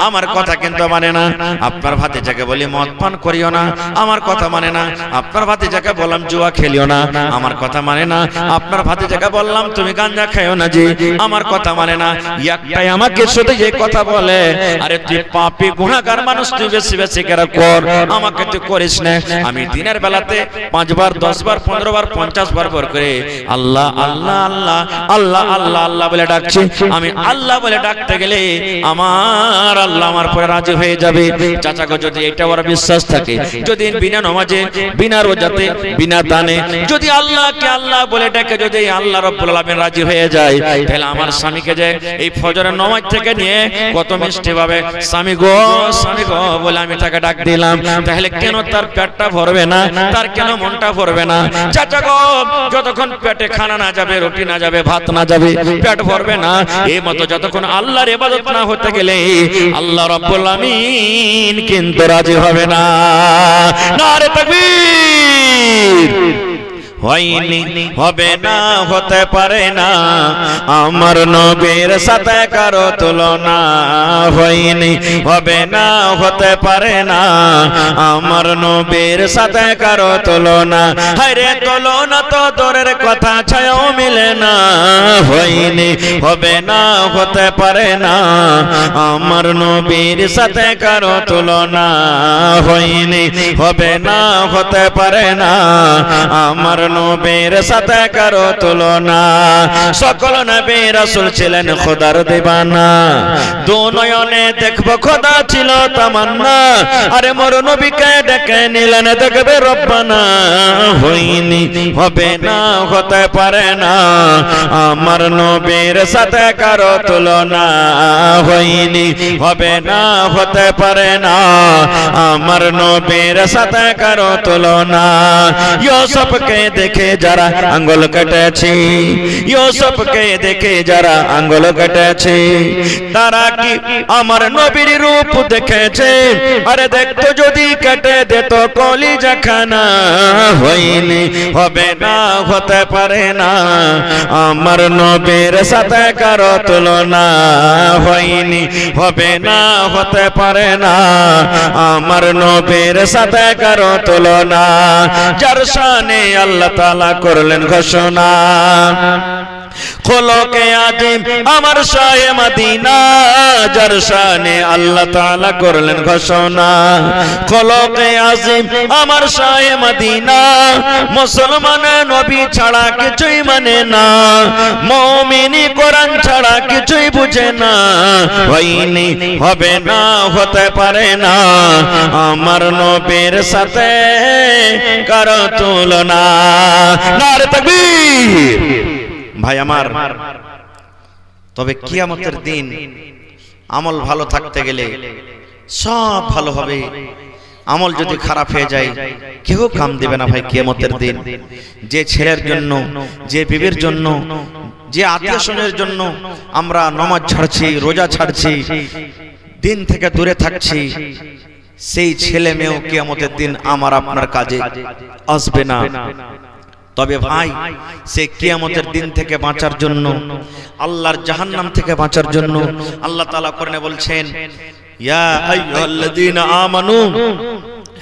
S1: আমার কথা কিন্তু মানে না, আপনার ভাতিজাকে বলি মদ পান করিও না, আমার কথা মানে না, আপনার ভাতিজাকে বললাম জুয়া খেলিও না, আমার কথা মানে না, আপনার ভাতিজাকে বললাম তুমি গাঁজা খাইও না জি, আমার কথা মানে না। একটাই আমাকে শুধু এই কথা বলে, আরে তুই পাপী গুনাহগার মানুষ, তুই বেশি বেশি করে কর, আমাকে তুই করিস না। আমি দিনের বেলাতে 5 বার 10 বার 15 বার 50 বার করে আল্লাহ আল্লাহ আল্লাহ আল্লাহ আল্লাহ আল্লাহ বলে ডাকছি। আমি আল্লাহ বলে ডাকতে গেলে আমার আল্লাহ আমার পরে রাজি হয়ে যাবে। চাচাকে যদি এটা ওর বিশ্বাস থাকে, যদি বিনা নামাজে বিনা রোজাতে বিনা দানে যদি আল্লাহকে আল্লাহ বলে ডাকে, যদি আল্লাহ রাব্বুল আলামিন রাজি হয়ে যায়, তাহলে আমার স্বামীকে যে এই ফজরের নামাজ থেকে নিয়ে কত মিষ্টি ভাবে স্বামী গো বলে আমি তাকে ডাক দিলাম, তাহলে কেন তার পেটটা ভরবে না, তার কেন মনটা ভরবে না? চাচা গো যতক্ষণ পেটে পেটে খানা না যাবে, রুটি না যাবে, ভাত না যাবে, পেট ভরবে না। এই মতো যতক্ষণ আল্লাহর ইবাদত না হতে গেলে আল্লাহ রাব্বুল আমিন কিন্তু রাজি হবে না। নারে তাকবীর। হয়নি, হবে না, হতে পারে না আমার নবীর সাথে কারো তুলনা। হয়নি, হবে না, হতে পারে না আমার নবীর সাথে কারো তুলনা। হায়রে তুলনা তো দূরের কথা, ছায়াও মিলে না। হয়নি, হবে না, হতে পারে না আমার নবীর সাথে কারো তুলনা। হয়নি, হবে না, হতে পারে না আমার নবীর সাথে কারো তুলনা। সকল নবী রাসূল ছিলেন খোদার দিবানা, দু নয়নে দেখবো খোদা ছিল তামান্না। আরে মোর নবীকে ডেকে নিলেন দেখবে রব্বানা। হয়নি, হবে না, হতে পারে না আমার নবীর সাথে কারো তুলনা। হয়নি, হবে না, হতে পারে না আমার নবীর সাথে কারো তুলনা। ইউসুফকে দেখে যারা আঙ্গুল কেটেছে, ইউসুফকে দেখে যারা আঙ্গুল কেটেছে, তারা কি আমার নবীর রূপ দেখেছে? আরে দেখতো যদি কেটে দিত কলিজা খানা। হয়নি, হবে না, হতে পারে না আমার নবীর সাথে কারো তুলনা। হয়নি, হবে না, হতে পারে না আমার নবীর সাথে কারো তুলনা। যার শানে আল্লাহ তাআলা করলেন ঘোষণা, খোলকে আজিম আমার শাহে মদিনা। যার শানে আল্লাহ তাআলা করলেন ঘোষণা, খোলকে আজিম আমার শাহে মদিনা। মুসলমান নবী ছাড়া কিছুই মানে না, মুমিনি কোরআন ছাড়া কিছুই বুঝে না। হয়নি, হবে না, হতে পারে না আমার নবীর সাথে কারো তুলনা। নারে তাকবীর। ভাই আমার, তবে কিয়ামতের দিন আমল ভালো থাকতে গেলে সব ভালো হবে। আমল যদি খারাপ হয়ে যায় কেউ কাম দিবে না ভাই কিয়ামতের দিন। যে ছেলের জন্য, যে বিবির জন্য, যে আত্মীয় স্বজনের জন্য আমরা নামাজ ছাড়ছি, রোজা ছাড়ছি, দিন থেকে দূরে থাকছি, সেই ছেলে মেয়েও কিয়ামতের দিন আমার আপনার কাজে আসবে না। তবে ভাই, সে কিয়ামতের দিন থেকে বাঁচার জন্য, আল্লাহর জাহান্নাম থেকে বাঁচার জন্য আল্লাহ তাআলা কোরআনে বলছেন, ইয়া আইয়ুহাল্লাযীনা আমানু,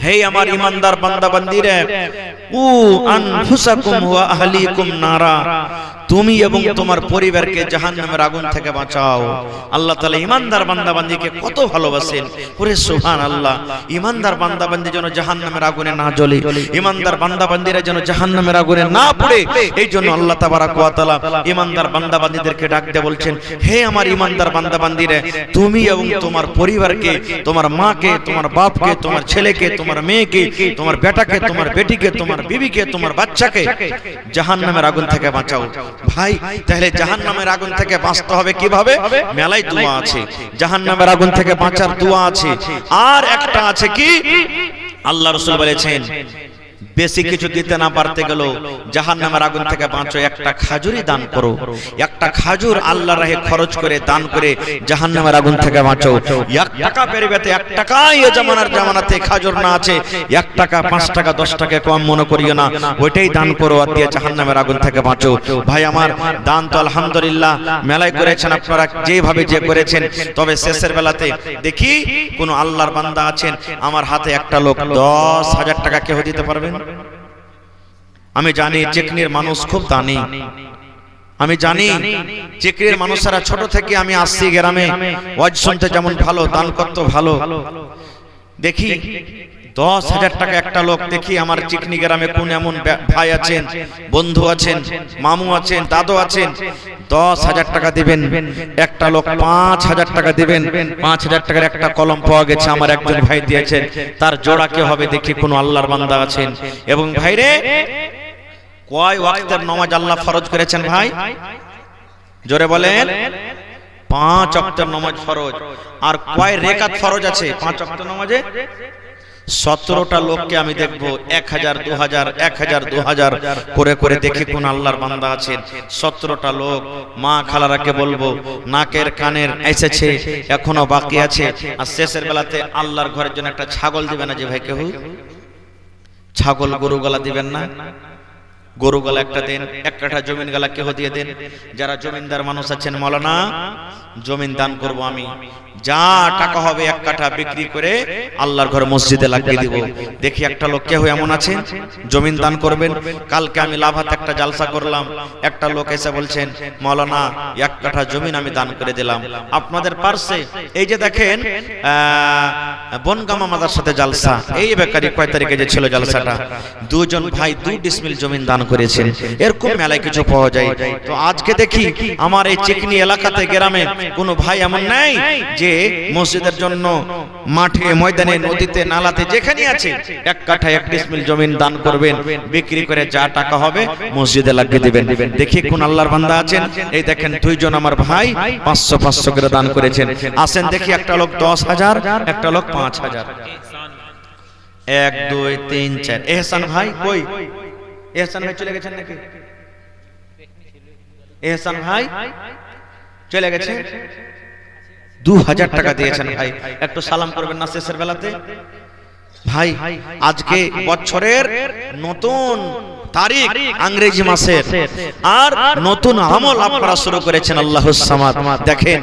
S1: হে আমার ঈমানদার বান্দা বান্দীরা, উ আনফুসাকুম ওয়া আহলিকুম নারা, তুমি এবং তোমার পরিবারকে জাহান্নামের আগুন থেকে বাঁচাও। আল্লাহ তাআলা ঈমানদার বান্দা বান্দীকে কত ভালোবাসেন। ওরে সুবহানাল্লাহ, ঈমানদার বান্দা বান্দী যেন জাহান্নামের আগুনে না জ্বলে, ঈমানদার বান্দা বান্দীরা যেন জাহান্নামের আগুনে না পড়ে, এই জন্য আল্লাহ তাবারাক ওয়া তাআলা ঈমানদার বান্দা বান্দীদেরকে ডাক দিয়ে বলছেন, হে আমার ঈমানদার বান্দা বান্দীরা, তুমি এবং তোমার পরিবারকে, তোমার মাকে, তোমার বাপকে, তোমার ছেলেকে, তোমার মেয়েকে, তোমার বেটাকে, তোমার বেটিকে, তোমার বিবিকে, তোমার বাচ্চাকে জাহান্নামের আগুন থেকে বাঁচাও। ভাই, তাহলে জাহান্নামের আগুন থেকে বাঁচতে হবে কিভাবে? মেলায় দোয়া আছে, জাহান্নামের আগুন থেকে বাঁচার দোয়া আছে। আর একটা আছে কি, আল্লাহ রাসূল বলেছেন, বেশি কিছু দিতে না পারতে গেল জাহান্নামের আগুন থেকে বাঁচো, একটা খাজুরি দান করো। একটা খাজুর আল্লাহর রাহে খরচ করে দান করে জাহান্নামের আগুন থেকে বাঁচো। 1 টাকা পেরিবেতে 1 টাকা এই জামানাতে খাজুর না আছে, 1 টাকা 5 টাকা 10 টাকা কম মনে করিও না, ওইটাই দান করো আর দিয়ে জাহান্নামের আগুন থেকে বাঁচো। ভাই আমার, দান তো আলহামদুলিল্লাহ মেলায় করেছেন আপনারা, যেভাবে যে করেছেন। তবে শেষের বেলাতে দেখি কোন আল্লাহর বান্দা আছেন, আমার হাতে একটা লোক 10,000 টাকা কেউ দিতে পারবেন? আমি জানি চেকনির মানুষ খুব দানি, আমি জানি চেকনির মানুষেরা ছোট থেকে আমি আসছি গ্রামে, ওয়াজ শুনতে যেমন ভালো, দান করতে ভালো। দেখি 10,000 টাকা একটা লোক, দেখি আমার চিকনি গ্রামে কোন এমন ভাই আছেন, বন্ধু আছেন, মামু আছেন, দাদু আছেন, 10,000 টাকা দিবেন। একটা লোক 5,000 টাকা দিবেন। 5,000 টাকার একটা কলম পাওয়া গেছে, আমার একজন ভাই দিয়েছেন। তার জোড়া কে হবে দেখি কোন আল্লাহর বান্দা আছেন। এবং ভাইরে, কয় ওয়াক্তের নামাজ আল্লাহ ফরজ করেছেন ভাই? জোরে বলেন। 5 ওয়াক্তের নামাজ ফরজ। আর কয় রাকাত ফরজ আছে 5 ওয়াক্তের নামাজে? 17টা লোককে আমি দেখব 1000 2000 1000 2000 করে করে দেখি কোন আল্লাহর বান্দা আছেন। 17টা লোক মা খালারাকে বলবো নাকের কানের এসেছে, এখনো বাকি আছে। আর শেষের বেলাতে আল্লাহর ঘরের জন্য একটা ছাগল দিবেন না যে ভাই কেউ? ছাগল গরু গলা দিবেন না? গরু গলা একটা দেন, এক কাঠা জমিন গলা কেহ দিয়ে দেন। যারা জমিনদার মানুষ আছেন, মাওলানা জমিন দান করব আমি, যা টাকা হবে এক কাঠা বিক্রি করে আল্লাহর ঘর মসজিদে লাগিয়ে দিব। দেখি একটা লোক কেউ এমন আছে জমিন দান করবেন। কালকে আমি লাভাত একটা জালসা করলাম, একটা লোক এসে বলছেন মাওলানা এক কাঠা জমিন আমি দান করে দিলাম। আপনাদের পার্শ্বে এই যে দেখেন বনগামা মাদার সাথে জালসা, এই বেকারি কয় তারিখে যে ছিল জালসাটা, দুজন ভাই 2 ডিসমিল জমিন দান করেছেন। এরকম মেলায় কিছু পাওয়া যায়। তো আজকে দেখি আমার এই চিকনি এলাকাতে গ্রামে কোনো ভাই এমন নাই যে মসজিদের জন্য মাঠে ময়দানে নদীতে নালাতে যেখানে আছে এক কাঠা 1 ডিসমিল জমিন দান করবেন, বিক্রি করে যা টাকা হবে মসজিদে লাগিয়ে দিবেন। দেখি কোন আল্লাহর বান্দা আছেন। এই দেখেন দুইজন আমার ভাই 500 500 করে দান করেছেন। আসেন দেখি, একটা লোক 10,000, একটা লোক 5,000। 1 2 3 4। এহসান ভাই কই? এহসান ভাই চলে গেছেন নাকি? এহসান ভাই চলে গেছে। 2000 টাকা দিয়েছেন ভাই, একটু সালাম করবেন না শেষের বেলাতে? ভাই আজকে বছরের নতুন তারিখ ইংরেজি মাসের, আর নতুন আমল আপনারা শুরু করেছেন আল্লাহুস সামাদ। দেখেন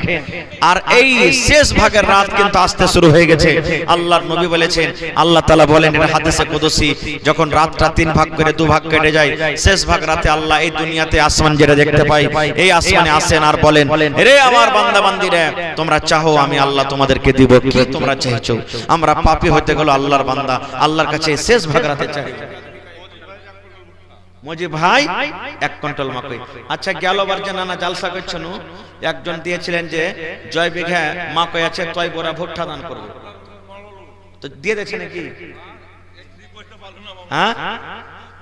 S1: আর এই শেষ ভাগের রাত কিন্তু আসতে শুরু হয়ে গেছে। আল্লাহর নবী বলেছেন, আল্লাহ তাআলা বলেন এটা হাদিসে কুদসি, যখন রাতটা 3 ভাগ করে 2 ভাগ কেটে যায়, শেষ ভাগ রাতে আল্লাহ এই দুনিয়াতে আসমান যেটা দেখতে পাই, এই আসমানে আসেন আর বলেন রে আমার বান্দা বান্দীরা তোমরা চাও আমি আল্লাহ তোমাদেরকে দিব, কি তোমরা চাইছো? আমরা পাপী হতে গেল আল্লাহর বান্দা আল্লাহর কাছে শেষ ভাগ রাতে চাই। মুজি ভাই 1 কুইন্টাল মাকই। আচ্ছা গেলবার যে নানা জালসা করছেন, একজন দিয়েছিলেন যে জয় বিঘা মাকই আছে, তয় বড়া ভুট্টা দান করব, তো দিয়ে দিয়েছে নাকি? হ্যাঁ,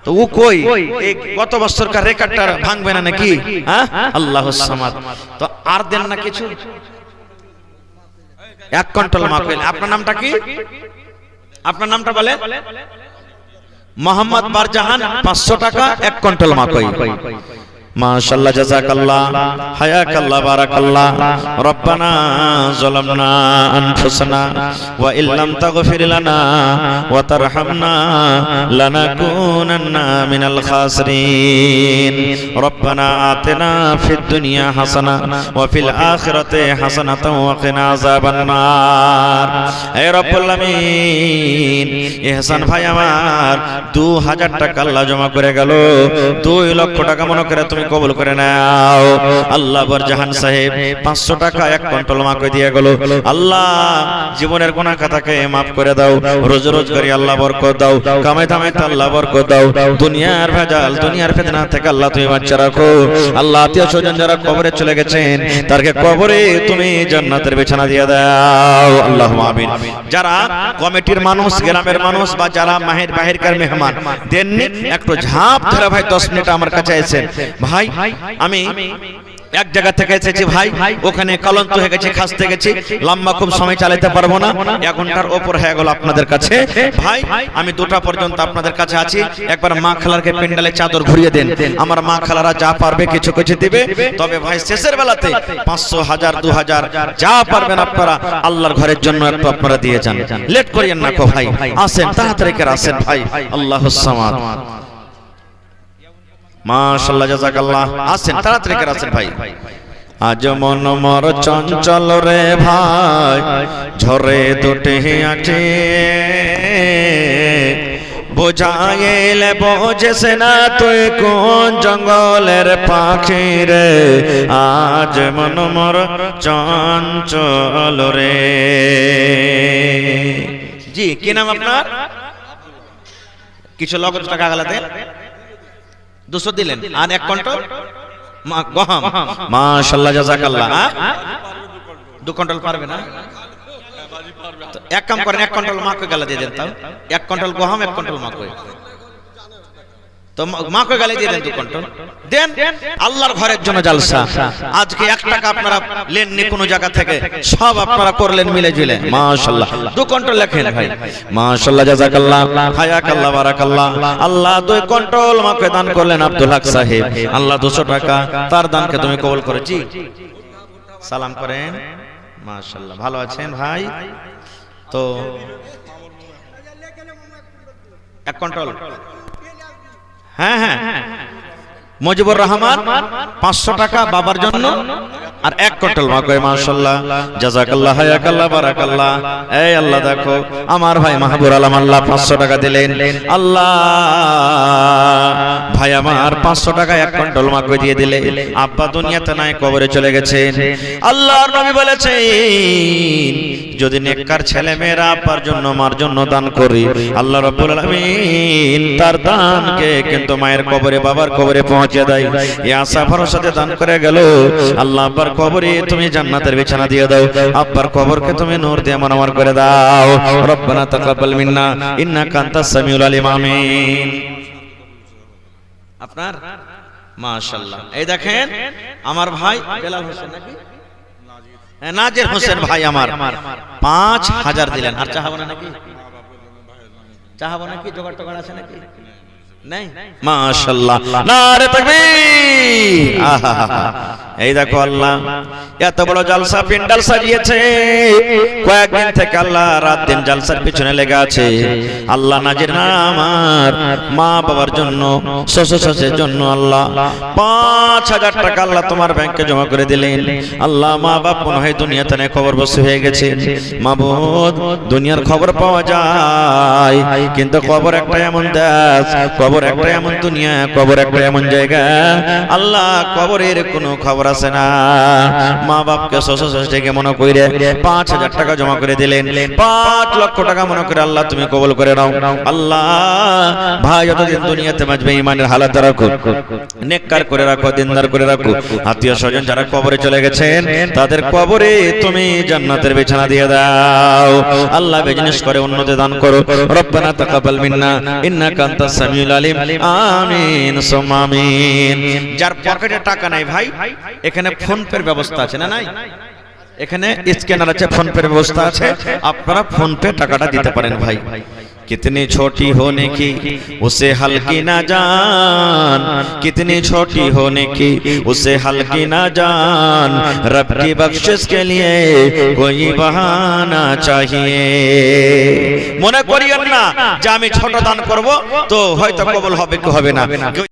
S1: তো ও কই এই গত বছরকার রেকর্ডটা ভাঙবে না নাকি? হ্যাঁ, আল্লাহুস সামাদ। তো আর দেন না কিছু? 1 কুইন্টাল মাকই। আপনার নামটা কি? আপনার নামটা বলেন। মোহাম্মদ বারজাহান। 500 টাকা 1 কুইন্টাল মাকই। মাশাআল্লাহ, জাযাকাল্লাহ, হায়াকাল্লাহ, বারাকাল্লাহ। রব্বানা যালামনা আনফুসানা ওয়া ইল্লাম তাগফির লানা ওয়া তারহামনা লানাকুনান্না মিনাল খাসিরিন। রব্বানা আতিনা ফিদ দুনিয়া হাসানা ওয়া ফিল আখিরাতি হাসানাতাও ওয়া কিনা আযাবান নার। হে রব্বুল আমিন, ইহসান ভাই আমার 2000 টাকা আল্লাহ জমা করে গেল। 2 লক্ষ টাকা মনে করে তুমি কবুল করে নাও। আল্লাহ বারজাহান সাহেব 500 টাকা 1 কুইন্টাল মাকই দিয়ে গেল। আল্লাহ জীবনের গুনাহ খাতাকে maaf করে দাও, রোজ রোজ করে আল্লাহ বরকত দাও, কামাই দামাইতে আল্লাহ বরকত দাও, দুনিয়ার ভেজাল দুনিয়ার ফিতনা থেকে আল্লাহ তুমি বাঁচিয়ে রাখো। আল্লাহ আত্মীয় স্বজন যারা কবরে চলে গেছেন তাদেরকে কবরে তুমি জান্নাতের বিছানা দিয়ে দাও, আল্লাহুম্মা আমিন। যারা কমিটির মানুষ, গ্রামের মানুষ বা যারা বাহিরকার মেহমান দেননি, একটু ঝাঁপ ধরে ভাই 10 মিনিট আমার কাছে এসেছেন। ভাই আমি এক জায়গা থেকে এসেছি ভাই, ওখানে কলন্ত হয়ে গেছে, খাসতে গেছি, লম্বা খুব সময় চালাতে পারবো না, 1 ঘন্টার ওপর হয়ে গেল আপনাদের কাছে। ভাই আমি 2টা পর্যন্ত আপনাদের কাছে আছি। একবার মা খালারকে পেন্ডালে চাদর ঘুরিয়ে দেন, আমার মা খালারা যা পারবে কিছু কিছু দিবে। তবে ভাই শেষের বেলাতে 500 1000 2000 যা পারবেন আপনারা আল্লাহর ঘরের জন্য একটু আপনারা দিয়ে যান, লেট করিয়েন না কো ভাই। আসেন তাড়াতাড়ি করে আসেন ভাই। আল্লাহুস সামাদ। মাশাআল্লাহ, জাযাকাল্লাহ। আসেন তাড়াতাড়ি করে আসেন ভাই। আজ মন মর চঞ্চল রে ভাই, ঝরে দুটি আঁখি, বোঝাইলে বোঝেস না তুই কোন জঙ্গলের পাখি রে। আজ মন মর চঞ্চল রে। জি কি নাম আপনার? কিছু নগদ টাকা গালাতে 200 দিলেন আর 1 কুইন্টাল গহম। মাশাআল্লাহ, জাযাকাল্লাহ। 2 কুইন্টাল পারবে না? তো এক কাম করেন, 1 কুইন্টাল মাকই গালা দিয়ে দেন। তাও 1 কুইন্টাল গহম 1 কুইন্টাল মাকই। তো মাকে গালি দিয়ে দেন 2 কুইন্টাল দেন, আল্লাহর ঘরের জন্য জালসা। আজকে 1 টাকা আপনারা লেননি কোনো জায়গা থেকে, সব আপনারা করলেন মিলে ঝুলে, মাশাআল্লাহ। 2 কুইন্টাল লেখেন ভাই, মাশাআল্লাহ, জাযাকাল্লাহ, হায়াকাল্লাহ, বারাকাল্লাহ। আল্লাহ 2 কুইন্টাল মাকে দান করলেন আব্দুল হক সাহেব, আল্লাহ 200 টাকা তার দানকে তুমি কবুল করেছি। সালাম করেন, মাশাআল্লাহ। ভালো আছেন ভাই? তো 1 কুইন্টাল, হ্যাঁ হ্যাঁ, মুজিবুর রহমান 500 টাকা বাবার জন্য আর 1 কুইন্টাল মাকে, মাশাআল্লাহ, জাযাকাল্লাহ, হায়াকাল্লাহ, বারাকাল্লাহ। এই আল্লাহ দেখো আমার ভাই মাহবুর আলম, আল্লাহ 500 টাকা দিলেন। আল্লাহ ভাই আমার 500 টাকা 1 কুইন্টাল মাকে দিয়ে দিলে। আব্বা দুনিয়াতে নাই, কবরে চলে গেছেন। আল্লাহর নবী বলেছেন যদি নেককার ছেলে মেয়েরা আব্বার জন্য মার জন্য দান করি, আল্লাহ রাব্বুল আলামিন তার দানকে কিন্তু মায়ের কবরে বাবার কবরে পৌঁছে দেয়। এই আশা ভরসাতে দান করে গেল, আল্লাহ আব্বার কবরে তুমি জান্নাতের বিছানা দিয়ে দাও, আব্বার কবরকে তুমি নূর দিয়ে মনোয়ার করে দাও। রব্বানা তাকাব্বাল মিন্না ইন্নাকা আনতাস সামিউল আলিম, আমিন। আপনার মাশাআল্লাহ। এই দেখেন আমার ভাই বেলাল হোসেন নাকি নাজির হোসেন ভাই আমার 5000 দিলেন। আর চাহাবো না নাকি? চাহাবো নাকি? জোগাড় টোগাড় আছে নাকি? নাই, মাশাআল্লাহ, নারে তাকবীর। এই দেখো আল্লাহ এত বড় জালসা প্যান্ডেল সাজিয়েছে, কয়েকদিন থেকে আল্লাহ রাত দিন জালসার পিছনে লেগে আছে। আল্লাহ নাজির না আমার মা বাবার জন্য, শ্বশুর শাশুড়ির জন্য আল্লাহ 5000 টাকা আল্লাহ তোমার ব্যাংকে জমা করে দিলেন। আল্লাহ মা বাপ মনে হয় দুনিয়াতে নেই, খবর বসে হয়ে গেছে। মাবুদ দুনিয়ার খবর পাওয়া যায়, কিন্তু খবর একটা এমন দেশ, কবর একটা এমন দুনিয়া, কবর একটা এমন জায়গা, আল্লাহ কবরের কোনো খবর আছে না। মা বাপকে শ্বশুর শাশুড়িকে মনে করে 5000 টাকা জমা করে দিলেন। 5 লক্ষ টাকা মনে করে আল্লাহ তুমি কবুল করে নাও। আল্লাহ ভাই যতদিন দুনিয়াতে বাঁচবে ঈমানের হালাত রাখো, নেককার করে রাখো, দিনদার করে রাখো। আত্মীয় স্বজন যারা কবরে চলে গেছেন তাদের কবরে তুমি জান্নাতের বিছানা দিয়ে দাও। আল্লাহ বিজনেস করে উন্নতি দান করো। রব্বানা তাকাব্বাল মিন্না ইন্নাকা আনতাস সামিউল আলিম, আমিন সুম্মা আমিন। যার পকেটে টাকা নাই ভাই, এখানে ফোন পের ব্যবস্থা আছে না? নাই, এখানে স্ক্যানার আছে, ফোন পের ব্যবস্থা আছে, আপনারা ফোন পে টাকাটা দিতে পারেন ভাই। कितनी छोटी होने की उसे हल्की ना जान, कितनी छोटी होने की उसे हल्की ना जान, रब की बख्शिश के लिए कोई बहाना चाहिए। মনে করিয়েন না যে আমি ছোট দান করব তো হয়তো কবুল হবে কি হবে না।